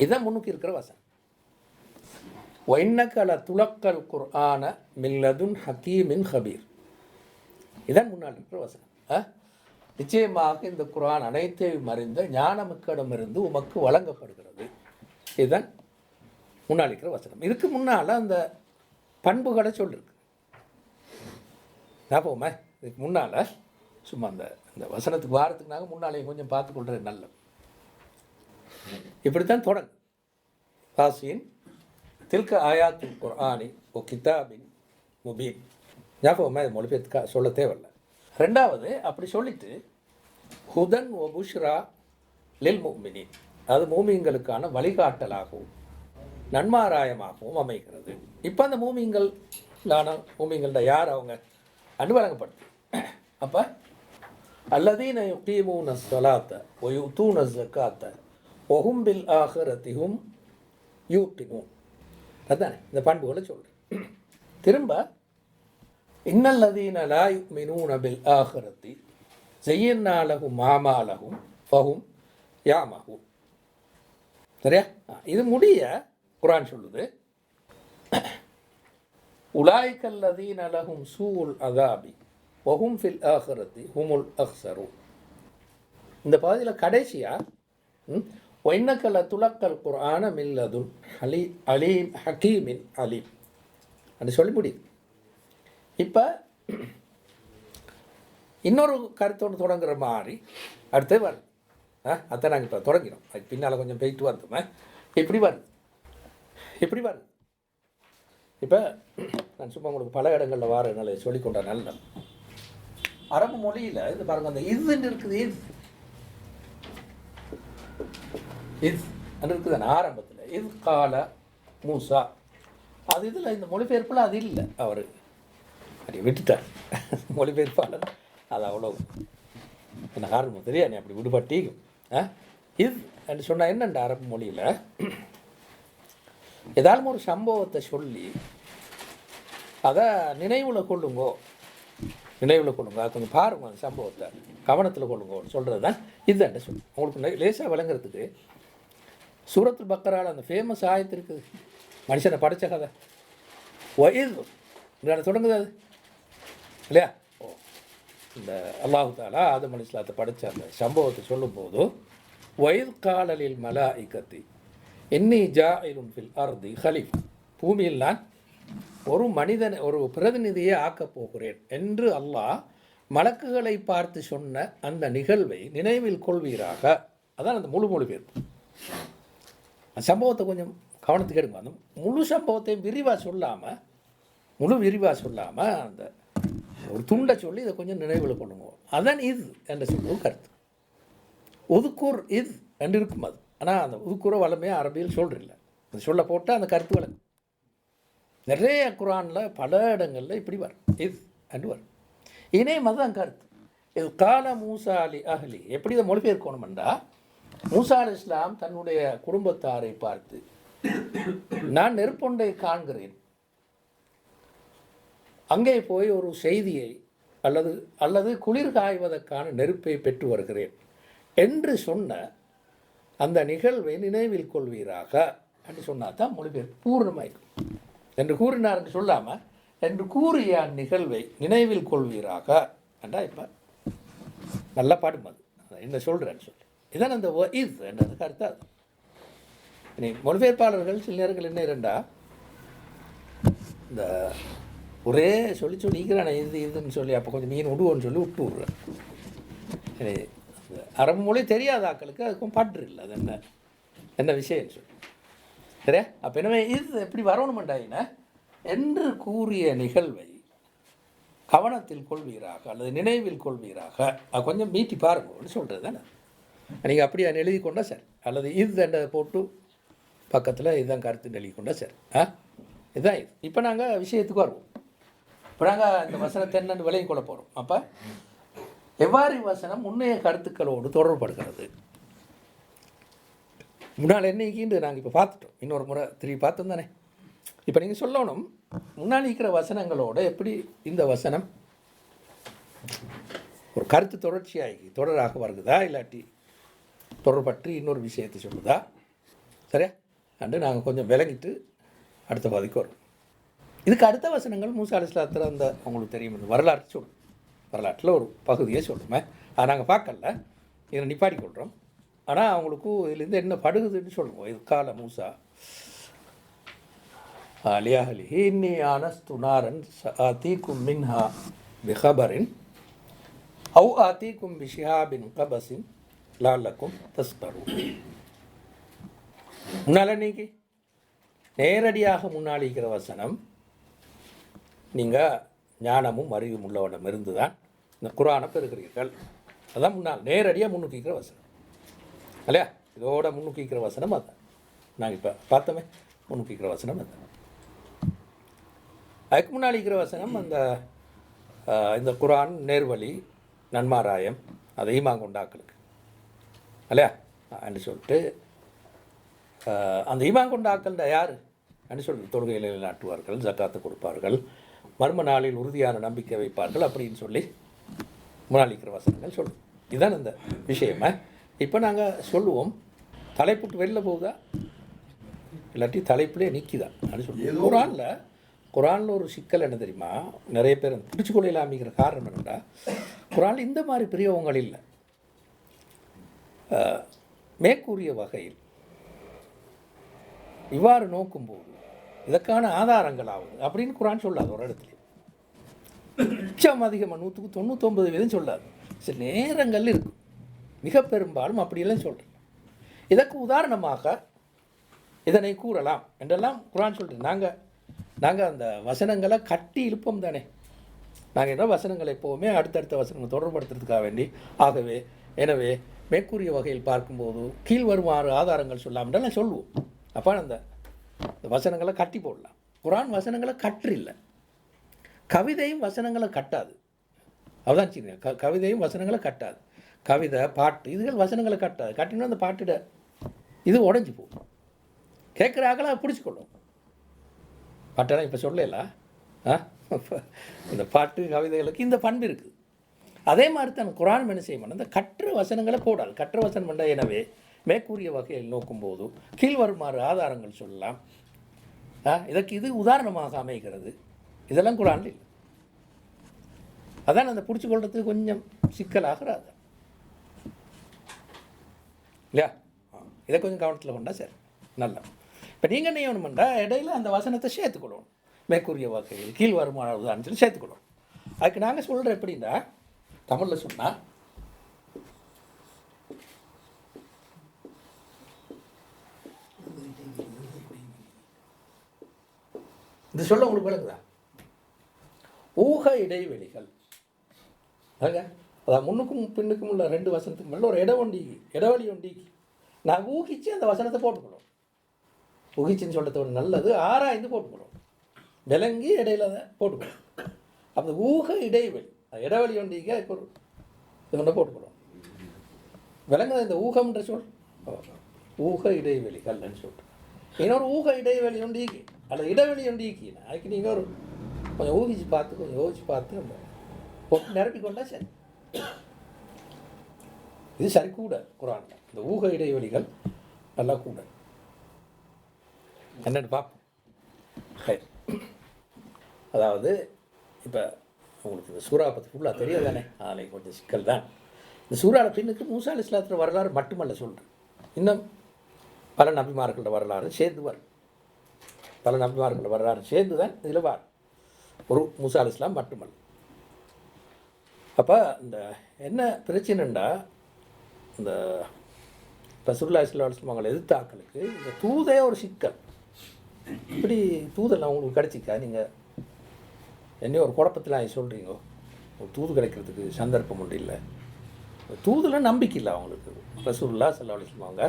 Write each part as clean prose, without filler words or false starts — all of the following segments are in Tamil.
இதுதான் முன்னுக்கு இருக்கிற வசனம். ஒன்னக்கல துலக்கல் குர்ஆன மில்லதுன் ஹக்கீமின் ஹபீர். இதான் முன்னால் இருக்கிற வசனம். நிச்சயமாக இந்த குர்ஆன் அனைத்தையும் அறிந்த ஞானமிக்கடமிருந்து உமக்கு வழங்கப்படுகிறது. இதுதான் முன்னால் இருக்கிற வசனம். இதுக்கு முன்னால் அந்த பண்புகளை சொல்லிருக்கு. ஞாபகமா? இதுக்கு முன்னால் சும்மா அந்த வசனத்துக்கு வாரத்துக்கு நாங்கள் முன்னாலேயும் கொஞ்சம் பார்த்துக்கொள்றது நல்லது. இப்படித்தான் தொடங்கு. காசின் தில்க ஆயாத்துல் குர்ஆனி ஓ கிதாபின் முபீன். ஞாபகமாக இது மொழிபெயர்த்துக்கா சொல்ல தேவையில்லை. ரெண்டாவது அப்படி சொல்லிட்டு ஹுதன் ஒ புஷ்ரா லில் முஃமினீன், அது மூமின்களுக்கான வழிகாட்டலாகவும் நன்மாராயமாகவும் அமைகிறது. இப்போ அந்த மூமின்கள்ட யார் அவங்க அன்பு வழங்கப்படுது. அப்போ அல்லதீன யுகீமூன ஸலாத்த வ யுத்தூன ஸகாத்த வ ஹும் பில் ஆஹிரத்தி ஹும் யூகினூன். அதுதானே இந்த பண்புகளை சொல்கிறேன். திரும்ப இன்னல்லதீன லா யுமினூன பில் ஆஹிரத்தி ஸய்யன்னா லஹும் ஆமாலஹும் ஃபஹும் யாமஹூன். சரியா? இது முடிய குர்ஆன் சொல்லுது உலாய்கல்லதீன லஹும் சூஉல் அஸாபி வ ஹும் ஃபில் ஆஹிரத்தி ஹுமுல் அக்ஸரூன். இந்த பகுதியில் கடைசியாக ஒன்னக்கல துலக்கல் குர்ஆன மில்லதுன் அலீம் ஹக்கீமின் அலீம் அப்படி சொல்லி முடியுது. இப்போ இன்னொரு கருத்தோடு தொடங்குற மாதிரி அடுத்து வருது. அதை நாங்கள் இப்போ தொடங்கினோம். அதுக்கு பின்னால் கொஞ்சம் போயிட்டு வந்தோமே. இப்படி வருது. இப்போ நான் சும்மா உங்களுக்கு பல இடங்களில் வார என்னால் சொல்லிக்கொண்ட நல்ல அரபு மொழியில் இது பாருங்கள், அந்த இதுன்னு இருக்குது. இது இருக்குதானே ஆரம்பத்தில் இது கால மூசா. அது இதில் இந்த மொழிபெயர்ப்பில் அது இல்லை. அவர் அப்படி விட்டுட்டார் மொழிபெயர்ப்பாளர். அது அவ்வளோ எனக்கு ஆரம்பம் தெரியாது, நீ அப்படி விடுபட்டிக்கும். இது என்று சொன்னால் என்னென்ற அரபு மொழியில் ஏதாலும் ஒரு சம்பவத்தை சொல்லி அதை நினைவில் கொள்ளுங்கோ, அது கொஞ்சம் பாருங்க, அந்த சம்பவத்தை கவனத்தில் கொள்ளுங்கோன்னு சொல்கிறது தான் இதுதான் சொல்லு. உங்களுக்கு லேசாக விளங்குறதுக்கு சூரத்துல் பக்கரால் அந்த ஃபேமஸ் ஆயத்து இருக்குது, மனுஷனை படைச்ச கதை வயது தொடங்குது அது இல்லையா? இந்த அல்லாஹு தாலா ஆதம் அலைஹிஸ்ஸலாத்தை படைச்ச அந்த சம்பவத்தை சொல்லும்போது வயது காலலில் மலாஇகத்தி இன்னி ஜாஇலுன் ஃபில் அர்தி ஹலீஃபா, பூமியில் நான் ஒரு மனிதனை ஒரு பிரதிநிதியை ஆக்கப் போகிறேன் என்று அல்லாஹ் மலக்குகளை பார்த்து சொன்ன அந்த நிகழ்வை நினைவில் கொள்வீராக. அதான் அந்த முழு மொழிபெயர்ப்பு. அந்த சம்பவத்தை கொஞ்சம் கவனத்துக்கு எடுங்க. அந்த முழு சம்பவத்தையும் விரிவாக சொல்லாமல் அந்த ஒரு துண்டை சொல்லி இதை கொஞ்சம் நினைவில் கொள்ளுங்க. அதான் இது என்று சொல்லுவோம் கருத்து. ஒதுக்கூர் இது என்று இருக்கும் அது. ஆனால் அந்த உதுக்கூரை வளமையாக அரபியில் சொல்கிறதில்ல. அது சொல்ல போட்டால் அந்த கருத்து வளம் நிறைய குர்ஆனில் பல இடங்களில் இப்படி வரும். இது அண்டு வரும். இணையம் அதுதான் கருத்து. இது கால மூசா அலி அஹ்லி. எப்படி இதை மொழிபெயர்க்கணுமெண்டா, மூசா அலைஹிஸ்ஸலாம் தன்னுடைய குடும்பத்தாரை பார்த்து நான் நெருப்பொன்றை காண்கிறேன், அங்கே போய் ஒரு செய்தியை அல்லது குளிர் காய்வதற்கான நெருப்பை பெற்று வருகிறேன் என்று சொன்ன அந்த நிகழ்வை நினைவில் கொள்வீராக என்று சொன்னால் தான் மொழிபெயர்ப்பு பூர்ணமாயிருக்கும். என்று கூறினார் என்று சொல்லாமல் என்று கூறிய அந்நிகழ்வை நினைவில் கொள்வீராக என்றா இப்போ நல்லா பாடும். அது என்ன சொல்கிறேன்னு சொல்லி இதான் அந்த இது என்றது கருத்து. அது இனி மொழிபெயர்ப்பாளர்கள் சில நேரங்கள் என்ன இரண்டா இந்த ஒரே சொல்லிக்கிறானே இதுன்னு சொல்லி அப்போ கொஞ்சம் மீன் விடுவோன்னு சொல்லி விட்டு விட்றேன். அரபு மொழி தெரியாத ஆக்களுக்கு அதுக்கும் பற்று இல்லை. அது என்ன விஷயம்னு சொல்லி சரியா? அப்போ எனவே இது எப்படி வரணுமெண்டாயினா என்று கூறிய நிகழ்வை கவனத்தில் கொள்வீராக அல்லது நினைவில் கொள்வீராக அது கொஞ்சம் மீட்டி பாருங்கன்னு சொல்கிறது தானே. நீங்கள் அப்படியே எழுதி கொண்டா சார், அல்லது இது என்றதை போட்டு பக்கத்தில் இதுதான் கருத்துன்னு எழுதி கொண்டா சார். இதுதான் இது. இப்போ நாங்கள் விஷயத்துக்கு வருவோம். இப்போ நாங்கள் இந்த வசனத்தை என்னென்னு விலையும் கொள்ள போகிறோம். அப்போ எவ்வாறு வசனம் முன்னைய கருத்துக்களோடு தொடர்படுகிறது? முன்னால் என்னைக்கின்று நாங்கள் இப்போ பார்த்துட்டோம், இன்னொரு முறை திரும்பி பார்த்தோம் தானே. இப்போ நீங்கள் சொல்லணும் முன்னால் இருக்கிற வசனங்களோட எப்படி இந்த வசனம் ஒரு கருத்து தொடராக வருகுதா, இல்லாட்டி தொடர்பற்றி இன்னொரு விஷயத்தை சொல்லுதா, சரியா அண்டு நாங்கள் கொஞ்சம் விளங்கிட்டு அடுத்த பாதிக்கு வரும். இதுக்கு அடுத்த வசனங்கள் மூசா அலைஹிஸ்ஸலாத்துல அந்த உங்களுக்கு தெரியும் இந்த வரலாற்று சொல்லும், வரலாற்றில் ஒரு பகுதியை சொல்லுமே, அதை நாங்கள் பார்க்கல, இதை நிப்பாடி கொள்கிறோம். ஆனால் அவங்களுக்கு இதுலேருந்து என்ன படுகுதுன்னு சொல்லுவோம். இது கால மூசா அலியாஹலி இன்னி ஆனஸ்து நாரன் ஆதீக்கும் மின்ஹா பிஹபரின் அவு ஆதீக்கும் பிஷிஹாபின் கபசின் லாலக்கும் தஸ்பரு. முன்னால் இன்னைக்கு நேரடியாக முன்னாளிக்கிற வசனம், நீங்கள் ஞானமும் அறிவும் உள்ளவனம் இருந்து தான் இந்த குரானை பெறுகிறீர்கள். அதான் முன்னால் நேரடியாக முன்னுக்கிக்கிற வசனம் இல்லையா? இதோட முன்னுக்கிக்கிற வசனம் அதுதான். நாங்கள் இப்போ பார்த்தோமே முன்னுக்கிக்கிற வசனம் அதுதான். அதுக்கு முன்னாளிக்கிற வசனம் அந்த இந்த குரான் நேர்வழி நன்மாராயம் அதை ஈமான் கொண்டாக்களுக்கு இல்லையா என்று சொல்லிட்டு அந்த ஈமான் கொண்டாக்கள்ன்ற யார் என்று சொல்லிட்டு தொழுகையில் நாட்டுவார்கள், ஜக்காத்து கொடுப்பார்கள், மர்ம நாளில் உறுதியான நம்பிக்கை வைப்பார்கள் அப்படின்னு சொல்லி முன்னாளிக்கிற வசனங்கள் சொல்லுவோம். இதுதான் இந்த விஷயமா. இப்போ நாங்கள் சொல்லுவோம், தலைப்புட்டு வெளில போகுதா இல்லாட்டி தலைப்புலேயே நிற்கிதா அப்படின்னு சொல்லுவோம். குரானில் ஒரு சிக்கல் என்ன தெரியுமா, நிறைய பேர் பிடிச்சு கொள்ளையில் அமைக்கிற காரணம் என்னென்னா, குரானில் இந்த மாதிரி பிரியவங்கள் இல்லை. மேற்கூறிய வகையில் இவ்வாறு நோக்கும்போது இதற்கான ஆதாரங்கள் ஆகுது அப்படின்னு குரான் சொல்லாது. ஒரு இடத்துல உச்சம் அதிகமாக 99% சொல்லாது. சில நேரங்கள் இருக்கும், மிக பெரும்பாலும் அப்படியெல்லாம் சொல்கிறேன். இதற்கு உதாரணமாக இதனை கூறலாம் என்றெல்லாம் குரான் சொல்கிறேன். நாங்கள் அந்த வசனங்களை கட்டி இழுப்போம் தானே. நாங்கள் என்ன வசனங்களை எப்போவுமே அடுத்தடுத்த வசனங்களை தொடர்படுத்துறதுக்காக வேண்டி. ஆகவே எனவே மேற்கூறிய வகையில் பார்க்கும்போது கீழ் வருமாறு ஆதாரங்கள் சொல்லாமல் சொல்லுவோம். அப்போ அந்த வசனங்களை கட்டி போடலாம். குரான் வசனங்களை கற்றில்லை, கவிதையும் வசனங்களை கட்டாது. அதுதான் சரிங்க, கவிதையும் வசனங்களை கட்டாது. கவிதை பாட்டு இதுகள் வசனங்களை கட்டாது. கட்டினா அந்த பாட்டிட இது உடஞ்சி போகும். கேட்குறாங்களா பிடிச்சிக்கொள்ளும். பாட்டெல்லாம் இப்போ சொல்லலாம். இந்த பாட்டு கவிதைகளுக்கு இந்த பண்பு இருக்குது. அதே மாதிரி தான் குரான் என்ன செய்யணும், இந்த கற்ற வசனங்களை போடாது. கற்ற வசனம் பண்ண எனவே மேற்கூறிய வகையில் நோக்கும்போது கீழ் வருமாறு ஆதாரங்கள் சொல்லலாம். இதற்கு இது உதாரணமாக அமைகிறது. இதெல்லாம் குரானில் இல்லை. அதான் அந்த பிடிச்சி கொள்றதுக்கு கொஞ்சம் சிக்கலாகிறாது இல்லையா? இதை கொஞ்சம் கவனத்தில் கொண்டா சரி நல்லா. இப்போ நீங்கள் என்ன செய்யணும்னா இடையில அந்த வசனத்தை சேர்த்துக்கொள்ளணும். மேற்கூறிய வகையில் கீழ் வருமான உதாரணம் சொல்லி சேர்த்துக்கொள்ளணும். அதுக்கு நாங்கள் சொல்கிறோம் எப்படின்னா, தமிழில் சொன்னால் இது சொல்ல உங்களுக்கு விளங்குதா? ஊக இடைவெளிகள் அதான் முன்னுக்கும் பின்னுக்கும் உள்ள 2 வசனத்துக்கு மேலே ஒரு இடைவெளி ஒண்டிக்கு நாங்கள் ஊகிச்சு அந்த வசனத்தை போட்டுக்கணும். ஊகிச்சின்னு சொல்கிறதோட நல்லது ஆராய்ந்து போட்டுக்கணும், விளங்கி இடையில தான் போட்டுக்கணும். அப்போ ஊக இடைவெளி ஒண்டிக்க இப்போ இது ஒன்று போட்டுக்கணும். விளங்குத இந்த ஊகம்ன்ற சொல் ஊக இடைவெளிகள்னு சொல்லிட்டு இன்னொரு ஊக இடைவெளி ஒண்டிக்கு அல்லது இடைவெளி ஒண்டிக்கு அதுக்கு நீங்கள் ஒரு கொஞ்சம் ஊகிச்சு பார்த்து கொஞ்சம் யோசிச்சு பார்த்து அந்த போட்டு நிரப்பிக்கொண்டா சரி. இது சரி கூட குரான் இந்த ஊக இடைவெளிகள் நல்லா கூட என்னென்னு பார்ப்போம். சரி, அதாவது இப்போ உங்களுக்கு இந்த சூறா பற்றி ஃபுல்லாக தெரியாது தானே, அதில் கொஞ்சம் சிக்கல் தான். இந்த சூறாவில் பின்னுக்கு மூசா அலைஹிஸ்ஸலாத்து வரலாறு மட்டுமல்ல சொல்கிறேன், இன்னும் பல நபிமார்களோட வரலாறு சேர்ந்து வரும். பல நபிமார்களோட வரலாறு சேர்ந்து தான் இதில் வரும், ஒரு மூசா அலைஹிஸ்ஸலாம் மட்டுமல்ல. அப்போ இந்த என்ன பிரச்சனைண்டா, இந்த ரசூலுல்லாஹி ஸல்லல்லாஹு அலைஹி வஸல்லம் அவங்களை எதிர்த்தாக்களுக்கு இந்த தூதே ஒரு சிக்கல். இப்படி தூதெல்லாம் உங்களுக்கு கிடைச்சிக்கா? நீங்கள் என்ன ஒரு குழப்பத்தில் சொல்கிறீங்க, ஒரு தூது கிடைக்கிறதுக்கு சந்தர்ப்பம் ஒன்றும் இல்லை. தூதில் நம்பிக்கை இல்லை அவங்களுக்கு. ரசூலுல்லாஹி ஸல்லல்லாஹு அலைஹி வஸல்லம் அவங்க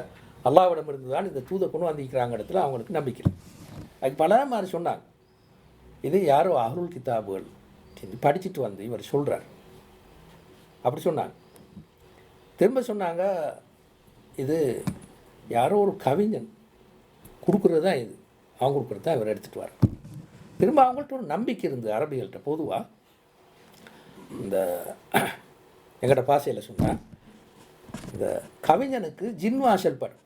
அல்லாஹ்விடமிருந்து தான் இந்த தூதை கொண்டு வந்திருக்கிறாங்க இடத்துல அவங்களுக்கு நம்பிக்கை இல்லை. அதுக்கு பல மாதிரி சொன்னாங்க. இது யாரோ அஹ்லுல் கிதாபுகள் படிச்சுட்டு வந்து இவர் சொல்கிறார் அப்படி சொன்னாங்க. திரும்ப சொன்னாங்க, இது யாரோ ஒரு கவிஞன் கொடுக்குறது தான், இது அவங்க கொடுக்குறது தான் இவர் எடுத்துகிட்டு வர. திரும்ப அவங்கள்ட்ட ஒரு நம்பிக்கை இருந்து அரபிகள்கிட்ட பொதுவாக இந்த எங்கள்கிட்ட பாசையில் சொன்னால், இந்த கவிஞனுக்கு ஜின் வாசல் படும்.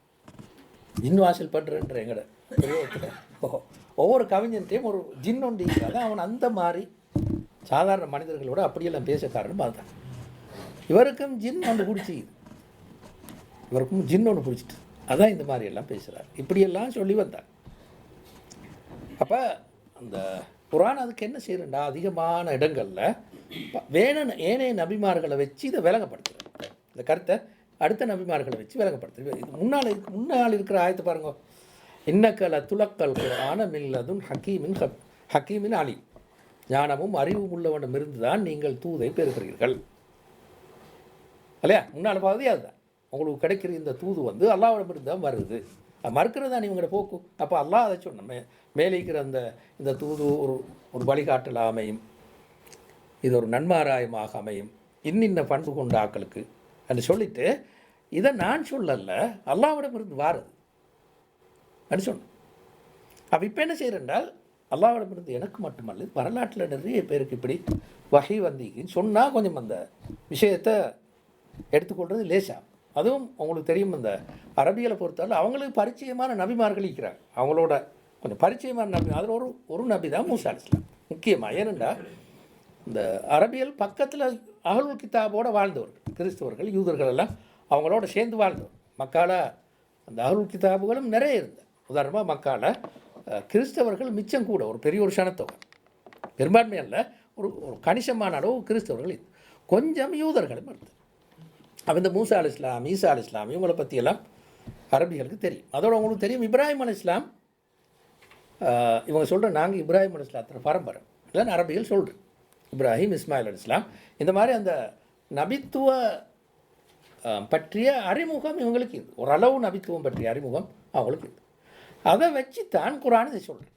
ஜின் வாசல் பண்ணுறன்ற எங்கட ஒவ்வொரு கவிஞன்ட்டையும் ஒரு ஜின் ஒன்று அதான் அவன் அந்த மாதிரி சாதாரண மனிதர்களோட அப்படியெல்லாம் பேச காரணம் அதுதான். இவருக்கும் ஜின் ஒன்று பிடிச்சிக்குது, இவருக்கும் ஜின் ஒன்று பிடிச்சிட்டு அதான் இந்த மாதிரி எல்லாம் பேசுகிறார், இப்படியெல்லாம் சொல்லி வந்தார். அப்போ அந்த குர்ஆன் அதுக்கு என்ன செய்யறா, அதிகமான இடங்களில் வேணும் ஏனைய நபிமார்களை வச்சு இதை விளங்கப்படுத்துறது. இந்த கருத்தை அடுத்த நபிமார்களை வச்சு விளங்கப்படுத்துறது. இது முன்னால் இருக்கிற ஆயத்தை பாருங்க, இன்னக்கல துலக்கல் குர்ஆன மில்லதுன் ஹக்கீமின் அலி, ஞானமும் அறிவும் உள்ளவனும் இருந்து தான் நீங்கள் தூதை பெறுகிறீர்கள் இல்லையா. முன்னால் பகுதி அதுதான், உங்களுக்கு கிடைக்கிற இந்த தூது வந்து அல்லாஹ்விடமிருந்து தான் வருது, மறுக்கிறது தான் இவங்களோட போக்கு. அப்போ அல்லாஹ் அதை சொன்ன மேலே இருக்கிற இந்த தூது ஒரு வழிகாட்டல் அமையும், இது ஒரு நன்மாராயமாக அமையும், இன்னின்ன பண்பு கொண்ட ஆக்களுக்கு என்று சொல்லிட்டு இதை நான் சொல்லல அல்லாஹ்விடமிருந்து வாருது அப்படி சொன்னேன். அப்போ இப்போ என்ன செய்கிறேன்றால் அல்லாஹ்விடமிருந்து எனக்கு மட்டுமல்ல வரலாற்றில் நிறைய பேருக்கு இப்படி வகை வந்தீங்கன்னு சொன்னால் கொஞ்சம் அந்த விஷயத்தை எடுத்துக்கொள்வது லேசா. அதுவும் உங்களுக்கு தெரியும், இந்த அரபிகளை பொறுத்தவரை அவங்களுக்கு பரிச்சயமான நபிமார்கள் இருக்கிறாங்க, அவங்களோட கொஞ்சம் பரிச்சயமான நபி, அதில் ஒரு நபி தான் மூசா அலைஹிஸ்ஸலாம் முக்கியமாக. ஏனென்றா இந்த அரபியல் பக்கத்தில் அஹ்லுல் கிதாபோடு வாழ்ந்தவர்கள், கிறிஸ்தவர்கள் யூதர்கள் எல்லாம் அவங்களோட சேர்ந்து வாழ்ந்தவர். மக்கால அந்த அஹ்லுல் கிதாபுகளும் நிறைய இருந்தது. உதாரணமாக மக்கால கிறிஸ்தவர்கள் மிச்சம் கூட, ஒரு பெரிய ஒரு சனத்தொகை, பெரும்பான்மை அல்ல, ஒரு கணிசமான அளவு கிறிஸ்தவர்கள், கொஞ்சம் யூதர்களும் இருந்தது. அப்போ இந்த மூசா அலைஹிஸ்ஸலாம், ஈசா அலைஹிஸ்ஸலாம் இவங்களை பற்றியெல்லாம் அரபிகளுக்கு தெரியும். அதோடு அவங்களுக்கு தெரியும் இப்ராஹிம் அலைஹிஸ்ஸலாம், இவங்க சொல்கிற நாங்கள் இப்ராஹிம் அலைஹிஸ்ஸலாத்தின் பரம்பரை இல்லைன்னு அரபிகள் சொல்கிறேன். இப்ராஹிம் இஸ்மாயில் அலைஹிஸ்ஸலாம் இந்த மாதிரி அந்த நபித்துவ பற்றிய அறிமுகம் இவங்களுக்கு இது, ஓரளவு நபித்துவம் பற்றிய அறிமுகம் அவங்களுக்கு இது. அதை வச்சு தான் குர்ஆன் இதை சொல்கிறேன்,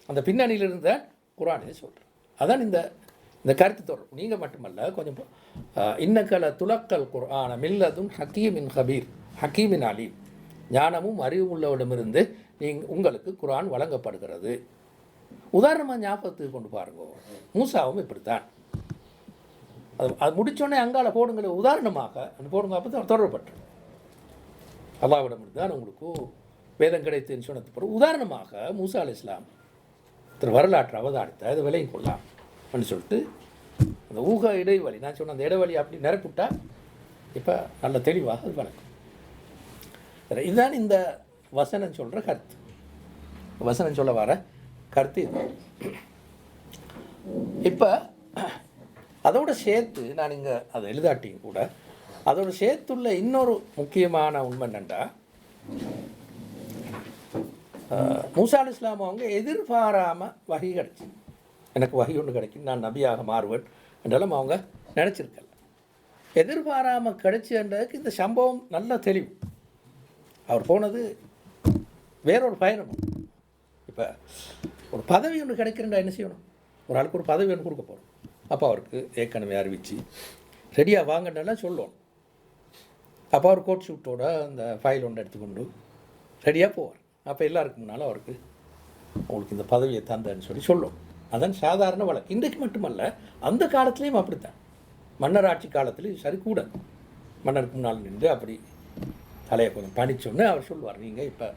அந்த பின்னணியில் இருந்த குர்ஆன் இதை சொல்கிறேன். அதான் இந்த கருத்து தொடரும். நீங்கள் மட்டுமல்ல, கொஞ்சம் இன்னக்கல துலக்கல் குர்ஆன மில்லதுன் ஹக்கீமின் அலீம், ஞானமும் அறிவும் உள்ளவரிடமிருந்து உங்களுக்கு குர்ஆன் வழங்கப்படுகிறது. உதாரணமாக ஞாபகத்துக்கு கொண்டு பாருங்க, மூசாவும் இப்படித்தான். அது முடித்தோடனே அங்கால போடுங்கிற உதாரணமாக அந்த போடுங்க, அப்போ தான் தொடரப்பட்டு அல்லாஹ்விடமிருந்து தான் உங்களுக்கு வேதம் கிடைத்துன்னு சொன்னது பிறகு உதாரணமாக மூசா அலைஹிஸ்ஸலாம் வரலாற்று அவதானித்த அதை விலையும் கொள்ளலாம் அப்படின்னு சொல்லிட்டு அந்த ஊக இடைவெளி நான் சொன்ன அந்த இடைவெளி அப்படி நிரப்பிவிட்டா இப்போ நல்ல தெளிவாக அது வழக்கம். இதுதான் இந்த வசனம் சொல்கிற கருத்து. வசனம் சொல்ல வர கருத்து இது. இப்போ அதோடு சேர்த்து நான் இங்கே அதை எழுதாட்டியும் கூட அதோடு சேர்த்துள்ள இன்னொரு முக்கியமான உண்மை என்னென்னா, மூசா அலைஹிஸ்ஸலாம் அவங்க எதிர்பாராமல் வகை கிடச்சி, எனக்கு வகை ஒன்று கிடைக்கும், நான் நபியாக மாறுவேன் என்றெல்லாம் அவங்க நினச்சிருக்கல. எதிர்பாராமல் கிடைச்சுன்றதுக்கு இந்த சம்பவம் நல்ல தெளிவு. அவர் போனது வேறொரு பயணம். இப்போ ஒரு பதவி ஒன்று கிடைக்கிறேன்டா என்ன செய்யணும், ஒரு ஆளுக்கு ஒரு பதவி ஒன்று கொடுக்க போகிறோம். அப்போ அவருக்கு ஏற்கனவே அறிவித்து ரெடியாக வாங்கினாலாம் சொல்லணும். அப்போ அவர் கோட் ஷூட்டோட அந்த ஃபைல் ஒன்று எடுத்துக்கொண்டு ரெடியாக போவார். அப்போ எல்லாருக்கும் முன்னால் அவருக்கு உங்களுக்கு இந்த பதவியை தந்தேன்னு சொல்லணும். அதான் சாதாரண வழக்கு. இன்றைக்கு மட்டுமல்ல, அந்த காலத்துலேயும் அப்படித்தான். மன்னர் ஆட்சி காலத்துலேயும் சரி கூட மன்னருக்கு முன்னால் நின்று அப்படி தலையை கொஞ்சம் பணிச்சோன்னு அவர் சொல்லுவார், நீங்கள் இப்போ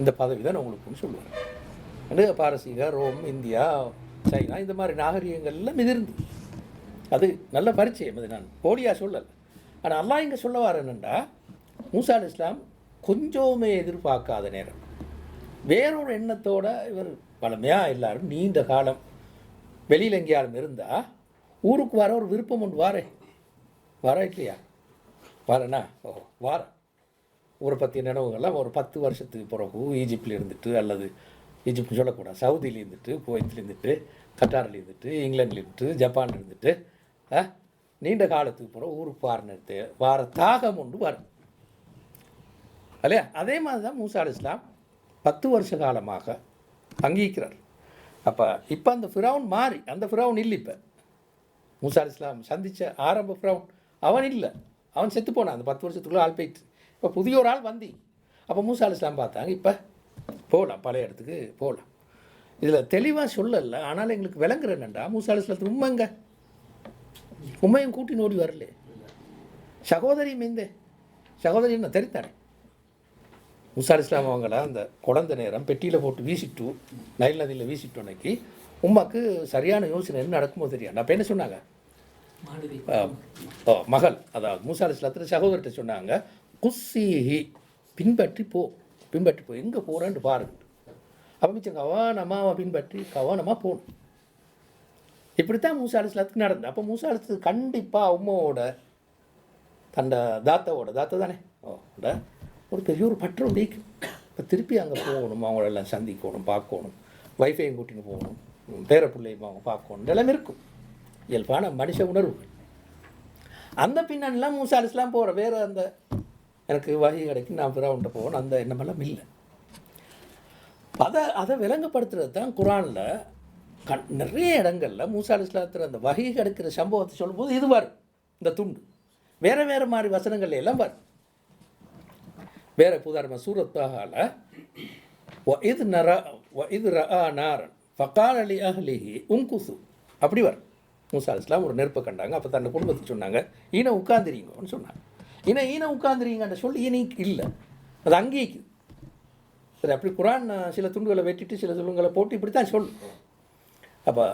இந்த பதவி தான் உங்களுக்குன்னு சொல்லுவார். வந்து பாரசீக, ரோம், இந்தியா, சைனா இந்த மாதிரி நாகரிகங்கள்லாம் மிதிர்ந்து அது நல்ல பரிச்சயம். அது நான் போலியாக சொல்லலை. ஆனால் அல்லாஹ் இங்கே சொல்ல வர என்னென்னா, மூசா அலைஹிஸ்ஸலாம் கொஞ்சமே எதிர்பார்க்காத நேரம் வேறொரு எண்ணத்தோட இவர் பழமையாக எல்லாரும் நீண்ட காலம் வெளியில் எங்கேயாலும் இருந்தால் ஊருக்கு வர ஒரு விருப்பம் ஒன்று வர இல்லையா, வரேண்ணா வார ஊரை பற்றிய நினைவுகள்லாம் ஒரு 10 வருஷத்துக்கு பிறகு ஈஜிப்டில் இருந்துட்டு, அல்லது ஈஜிப்ட்னு சொல்லக்கூடாது, சவுதியில் இருந்துட்டு, குவைத்தில் இருந்துட்டு, கட்டாரில் இருந்துட்டு, இங்கிலாண்டில் இருந்துட்டு, ஜப்பானில் இருந்துட்டு நீண்ட காலத்துக்கு பிறகு ஊருக்கு வாரத்து வார தாகம் ஒன்று வரும் இல்லையா. அதே மாதிரி தான் மூசா அலைஹிஸ்ஸலாம் 10 வருஷ காலமாக அங்கீகிறார். அப்போ இப்போ அந்த ஃபிரௌன் மாறி, அந்த ஃபிரௌன் இல்லை. இப்போ மூசா அலைஹிஸ்ஸலாம் சந்தித்த ஆரம்ப ஃபிரௌன் அவன் இல்லை, அவன் செத்து போனான். அந்த 10 வருஷத்துக்குள்ளே ஆள் போயிட்டு இப்போ புதிய ஒரு ஆள் வந்தி. அப்போ மூசா அலைஹிஸ்ஸலாம் பார்த்தாங்க, இப்போ போகலாம், பழைய இடத்துக்கு போகலாம். இதில் தெளிவாக சொல்லலை, ஆனாலும் எங்களுக்கு விளங்குற என்னண்டா, மூசா அலைஹிஸ்ஸலாத்துக்கு உண்மைங்க, உண்மையும் கூட்டி நோடி வரல, சகோதரி மீந்தே சகோதரி என்ன தெரித்தானே, மூசா அலைஹிஸ்ஸலாம் அவங்கள அந்த குழந்தை நேரம் பெட்டியில் போட்டு வீசிட்டு நைல் நதியில் வீசிட்டு அன்னைக்கு உமாக்கு சரியான யோசனை என்ன நடக்குமோ தெரியாது. அப்போ என்ன சொன்னாங்க, மகள் அதாவது மூசா அலைஹிஸ்ஸலாத்து சகோதரர்கிட்ட சொன்னாங்க, குஸ்ஸீஹி பின்பற்றி போ எங்கே போகிறான்னு பாருங்க. அப்போ மிச்சம் கவனமாக பின்பற்றி கவனமாக போகணும். இப்படித்தான் மூசா அலைஹிஸ்ஸலாத்துக்கு நடந்தது. அப்போ மூசா அலைஹிஸ்ஸலாத்து கண்டிப்பாக உம்மாவோட தண்ட தாத்தா தானே ஒரு பெரிய ஒரு பற்று உண்டிக்கு. இப்போ திருப்பி அங்கே போகணும், அவங்களெல்லாம் சந்திக்கணும், பார்க்கணும், வைஃபையும் கூட்டின்னு போகணும், பேர பிள்ளையும் அவங்க பார்க்கணும், எல்லாமே இருக்கும் இயல்பான மனுஷ உணர்வுகள். அந்த பின்னணிலாம் மூசா அலைஹிஸ்ஸலாம் போகிற வேறு அந்த எனக்கு வகை கிடைக்கும் நான் பிறவுண்ட போகணும் அந்த எண்ணமெல்லாம் இல்லை. அதை விளங்கப்படுத்துறது தான் குரானில் நிறைய இடங்களில் மூசா அலைஹிஸ்ஸலாத்து அந்த வகை கிடைக்கிற சம்பவத்தை சொல்லும்போது இது வரும். இந்த துண்டு வேறு மாதிரி வசனங்கள் எல்லாம் வரும். வேறு உதாரணமாக சூரத்தாகால இது நாரன் ஃபகால லி அஹ்லிஹி உம்குசு அப்படி வரும். மூசா அலைஹிஸ்ஸலாம் ஒரு நெருப்பை கண்டாங்க. அப்போ தன் குடும்பத்துக்கு சொன்னாங்க, ஈன உட்காந்துறீங்கன்னு சொன்னாங்க. ஈன உட்காந்துறீங்கன்ற சொல்லி ஈனி இல்லை, அது அங்கீக்குது. சரி, அப்படி குரான் சில துண்டுகளை வெட்டிட்டு சில துண்டுகளை போட்டு இப்படி தான் சொல்லும். அப்போ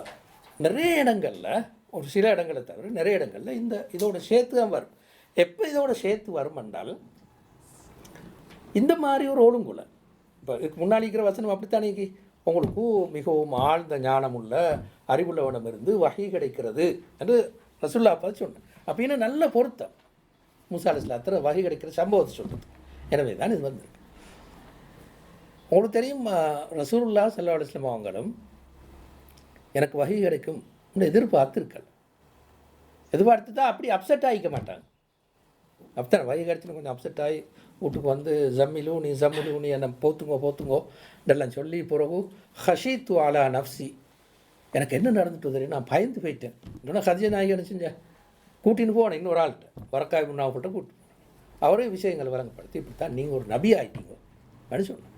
நிறைய இடங்களில் ஒரு சில இடங்களை தவிர நிறைய இடங்களில் இதோட சேர்த்து தான் வரும். எப்போ இதோட சேர்த்து வரும் என்றால் இந்த மாதிரி ஒரு ஒழுங்குல இப்போ இதுக்கு முன்னாடி இருக்கிற வசனம் அப்படித்தானே உங்களுக்கு மிகவும் ஆழ்ந்த ஞானமுள்ள அறிவுள்ளவனம் இருந்து வகை கிடைக்கிறது என்று ரசூலுல்லாஹ் பார்த்து சொன்னேன். அப்படின்னு நல்ல பொருத்தம் மூசா அலைஹிஸ்ஸலாத்து வகை கிடைக்கிற சம்பவத்தை சொல்கிறது. எனவே தான் இது வந்திருக்கு. உங்களுக்கு தெரியும், ரசூலுல்லாஹ் ஸல்லல்லாஹு அலைஹி வஸல்லம் அவங்களும் எனக்கு வகை கிடைக்கும் எதிர்பார்த்து தான் அப்படி அப்செட் ஆகிக்க மாட்டாங்க. அப்படித்தான் வகை கிடைச்சுன்னு கொஞ்சம் அப்செட் ஆகி வீட்டுக்கு வந்து ஜம்மிலு நீ என்னை போத்துங்கோ இதெல்லாம் சொல்லி பிறகு ஹஷீத்து அலா நஃப்சி எனக்கு என்ன நடந்துட்டு தெரியும், நான் பயந்து போயிட்டேன். இன்னொன்று ஹதிஜா நாயகி என்ன செஞ்சேன், கூட்டின்னு போனேன் இன்னொரு ஆள்கிட்ட வரக்காய் முன்னாவப்பட்ட கூட்டு அவரே விஷயங்களை வழங்கப்படுத்தி இப்படித்தான் நீங்கள் ஒரு நபி ஆகிட்டீங்க அப்படின்னு சொன்னேன்.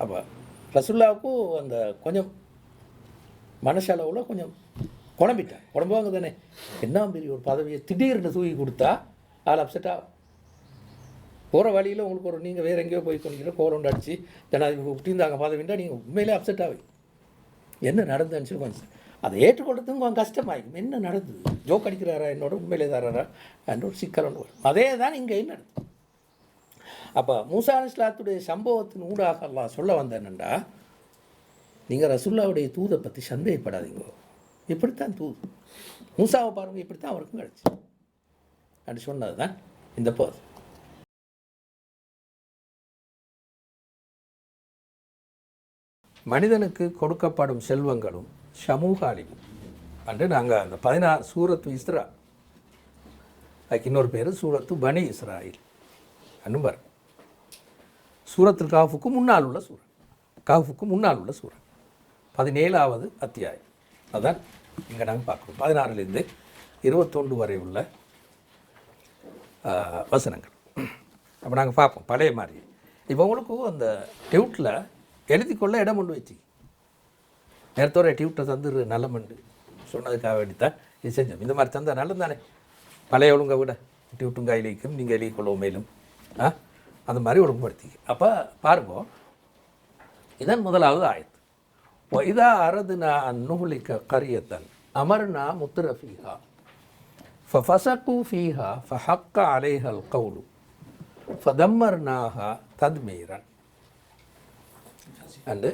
அப்போ ரசூலுல்லாவுக்கும் அந்த கொஞ்சம் மனசளவில் கொஞ்சம் குழம்புவாங்க தானே. என்ன பெரிய ஒரு பதவியை திடீர்னு தூக்கி கொடுத்தா ஆள் அப்செட்டாக போகிற வழியில் உங்களுக்கு ஒரு நீங்கள் வேறு எங்கேயோ போய் கொண்டு கோரண்டு அடித்து ஜனாதிபதி விட்டிருந்தாங்க பதவிண்டா நீங்கள் உண்மையிலே அப்செட் ஆகி என்ன நடந்துன்னு கொஞ்சம் அதை ஏற்றுக்கொள்றதுக்கும் கொஞ்சம் கஷ்டமாயிருக்கும். என்ன நடந்தது, ஜோக் அடிக்கிறாரா என்னோட உண்மையிலே தராரா என்ற ஒரு சிக்கல் ஒன்று வரும். அதே தான் இங்கே நடக்கும். அப்போ மூசா அலைஹிஸ்ஸலாத்துடைய சம்பவத்தின் ஊடாக அல்லாஹ் சொல்ல வந்தேன்னுண்டா, நீங்கள் ரசூலுல்லாவுடைய தூதை பற்றி சந்தேகப்படாதீங்க, இப்படித்தான் தூது மூசாவை பாருங்கள் இப்படித்தான் அவருக்கும் கிடச்சி அப்படி சொன்னது தான் இந்த போது. மனிதனுக்கு கொடுக்கப்படும் செல்வங்களும் சமூக அழிவும் அன்று நாங்கள் அந்த 16 சூரத்து இஸ்ரா, அதுக்கு இன்னொரு பேர் சூரத்து பனி இஸ்ராயில் அனுபர். சூரத்து காஃபுக்கு முன்னால் உள்ள சூரத் 17வது அத்தியாயம். அதான் இங்கே நாங்கள் பார்க்குறோம். 16லேருந்து 21 வரை உள்ள வசனங்கள். அப்போ நாங்கள் பார்ப்போம் பழைய மாதிரி. இப்போ உங்களுக்கு அந்த டியூட்டில் எழுதிக்கொள்ள இடம் கொண்டு வச்சு நேரத்தோட டியூட்டை தந்துரு நல்லமண்டு சொன்னதுக்காக வேண்டித்தான் இது செஞ்சோம். இந்த மாதிரி தந்தால் நல்லது தானே, பழைய ஒழுங்கை விட டியூட்டும் கையிலிக்கும் நீங்கள் எழுதிக்கொள்ளவும் மேலும் அந்த மாதிரி ஒழுங்குபடுத்திக்க. அப்போ பாருங்க, இதன் முதலாவது ஆயத்து. இதா அரதுனா அந்நுஹ்லிக கரியத்தன் அமர்னா முத்ரஃபீஹா ஃபஃபஸகு ஃபீஹா ஃபஹக்க அலைஹல் கௌலு ஃபதம்மர்னாஹா தத்மீரன் அண்டு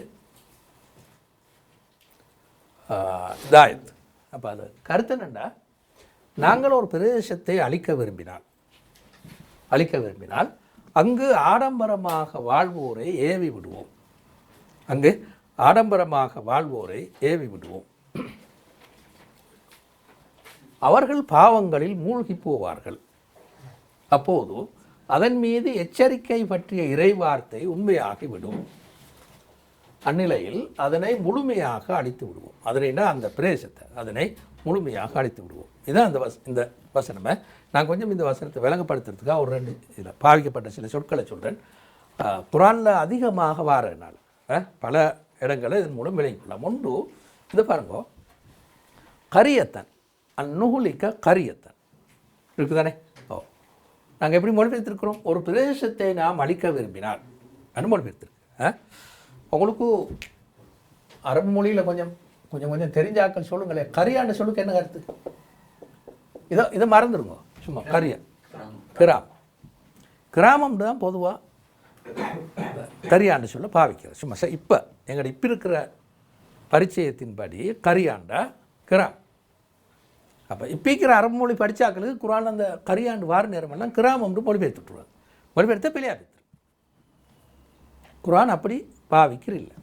இதாயத். அப்போ அது கருத்து என்னண்டா, நாங்கள் ஒரு பிரதேசத்தை அழிக்க விரும்பினால் அங்கு ஆடம்பரமாக வாழ்வோரை ஏவி விடுவோம். அவர்கள் பாவங்களில் மூழ்கி போவார்கள். அப்போது அதன் மீது எச்சரிக்கை பற்றிய இறைவார்த்தை உண்மையாகிவிடும். அந்நிலையில் அதனை முழுமையாக அழித்து விடுவோம். அதனைனா அந்த பிரதேசத்தை அதனை முழுமையாக அழித்து விடுவோம். இதுதான் இந்த வசனமே. நான் கொஞ்சம் இந்த வசனத்தை விளங்கப்படுத்துறதுக்காக ஒரு 2 இதில் பாவிக்கப்பட்ட சில சொற்களை சொல்கிறேன். குரானில் அதிகமாக வாரதுனால பல இடங்களை இதன் மூலம் விளங்கிக்கொள்ளலாம். ஒன்று இது பாருங்க, கரியத்தன் அந்நுஹ்லிக கரியத்தன் இருக்குதானே. நாங்கள் எப்படி மொழிபெயர்த்திருக்கிறோம்? ஒரு பிரதேசத்தை நாம் அழிக்க விரும்பினால் அது மொழிபெயர்த்திருக்கு. உங்களுக்கு அரபு மொழியில் கொஞ்சம் கொஞ்சம் கொஞ்சம் தெரிஞ்சாக்கள் சொல்லுங்களேன். கரியாண்ட சொல்லுக்கு என்ன கருத்து? இதை மறந்துடுங்க சும்மா. கரியா கிராமம் தான் பொதுவாக கரியாண்டு சொல்ல பாவிக்கிறேன் சும்மா. இப்போ எங்கள்ட இப்போ இருக்கிற பரிச்சயத்தின்படி கரியாண்டா கிராம். அப்போ இப்போ இருக்கிற அரபு மொழி படித்தாக்களுக்கு குரான் அந்த கரியாண்டு வார நேரமெல்லாம் கிராமம்னு மொழிபெயர்த்துட்டுருவாங்க. மொழிபெயர்த்த பிள்ளையா பெற்று குரான் அப்படி பாவிக்கிற இல்லை.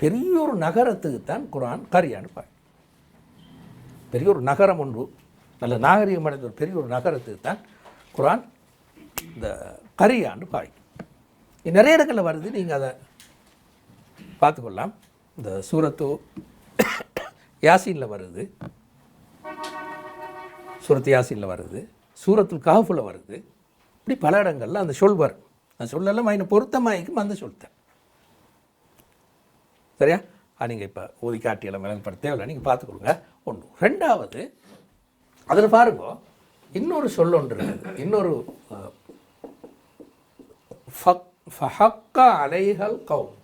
பெரிய ஒரு நகரத்துக்கு தான் குரான் கரியாண்டு பாவி. பெரிய ஒரு நகரம் ஒன்று நல்ல நாகரிகம் அடைந்த ஒரு பெரிய ஒரு நகரத்துக்கு தான் குரான் இந்த கரியாண்டு பாவி. நிறைய இடங்களில் வருது, நீங்கள் அதை பார்த்துக்கொள்ளலாம். இந்த சூரத்து யாசீனில் வருது, சூரத்து யாசீனில் வருது, சூரத்துல் கஹஃபில் வருது. இப்படி பல இடங்களில் அந்த சொல் வரும். அந்த சொல்லெல்லாம் மைனை பொருத்தமாயிக்கும் அந்த சொல்லிட்டேன். சரியா? நீங்கள் இப்போ ஓதி காட்டியெல்லாம் விளங்கப்படுத்த தேவையில்லை, நீங்கள் பார்த்துக்கொடுங்க. ஒன்று. ரெண்டாவது, அதில் பாருங்க இன்னொரு சொல் ஒன்று இருக்குது. இன்னொரு ஃபஹக்க அலைஹல் கவுல்.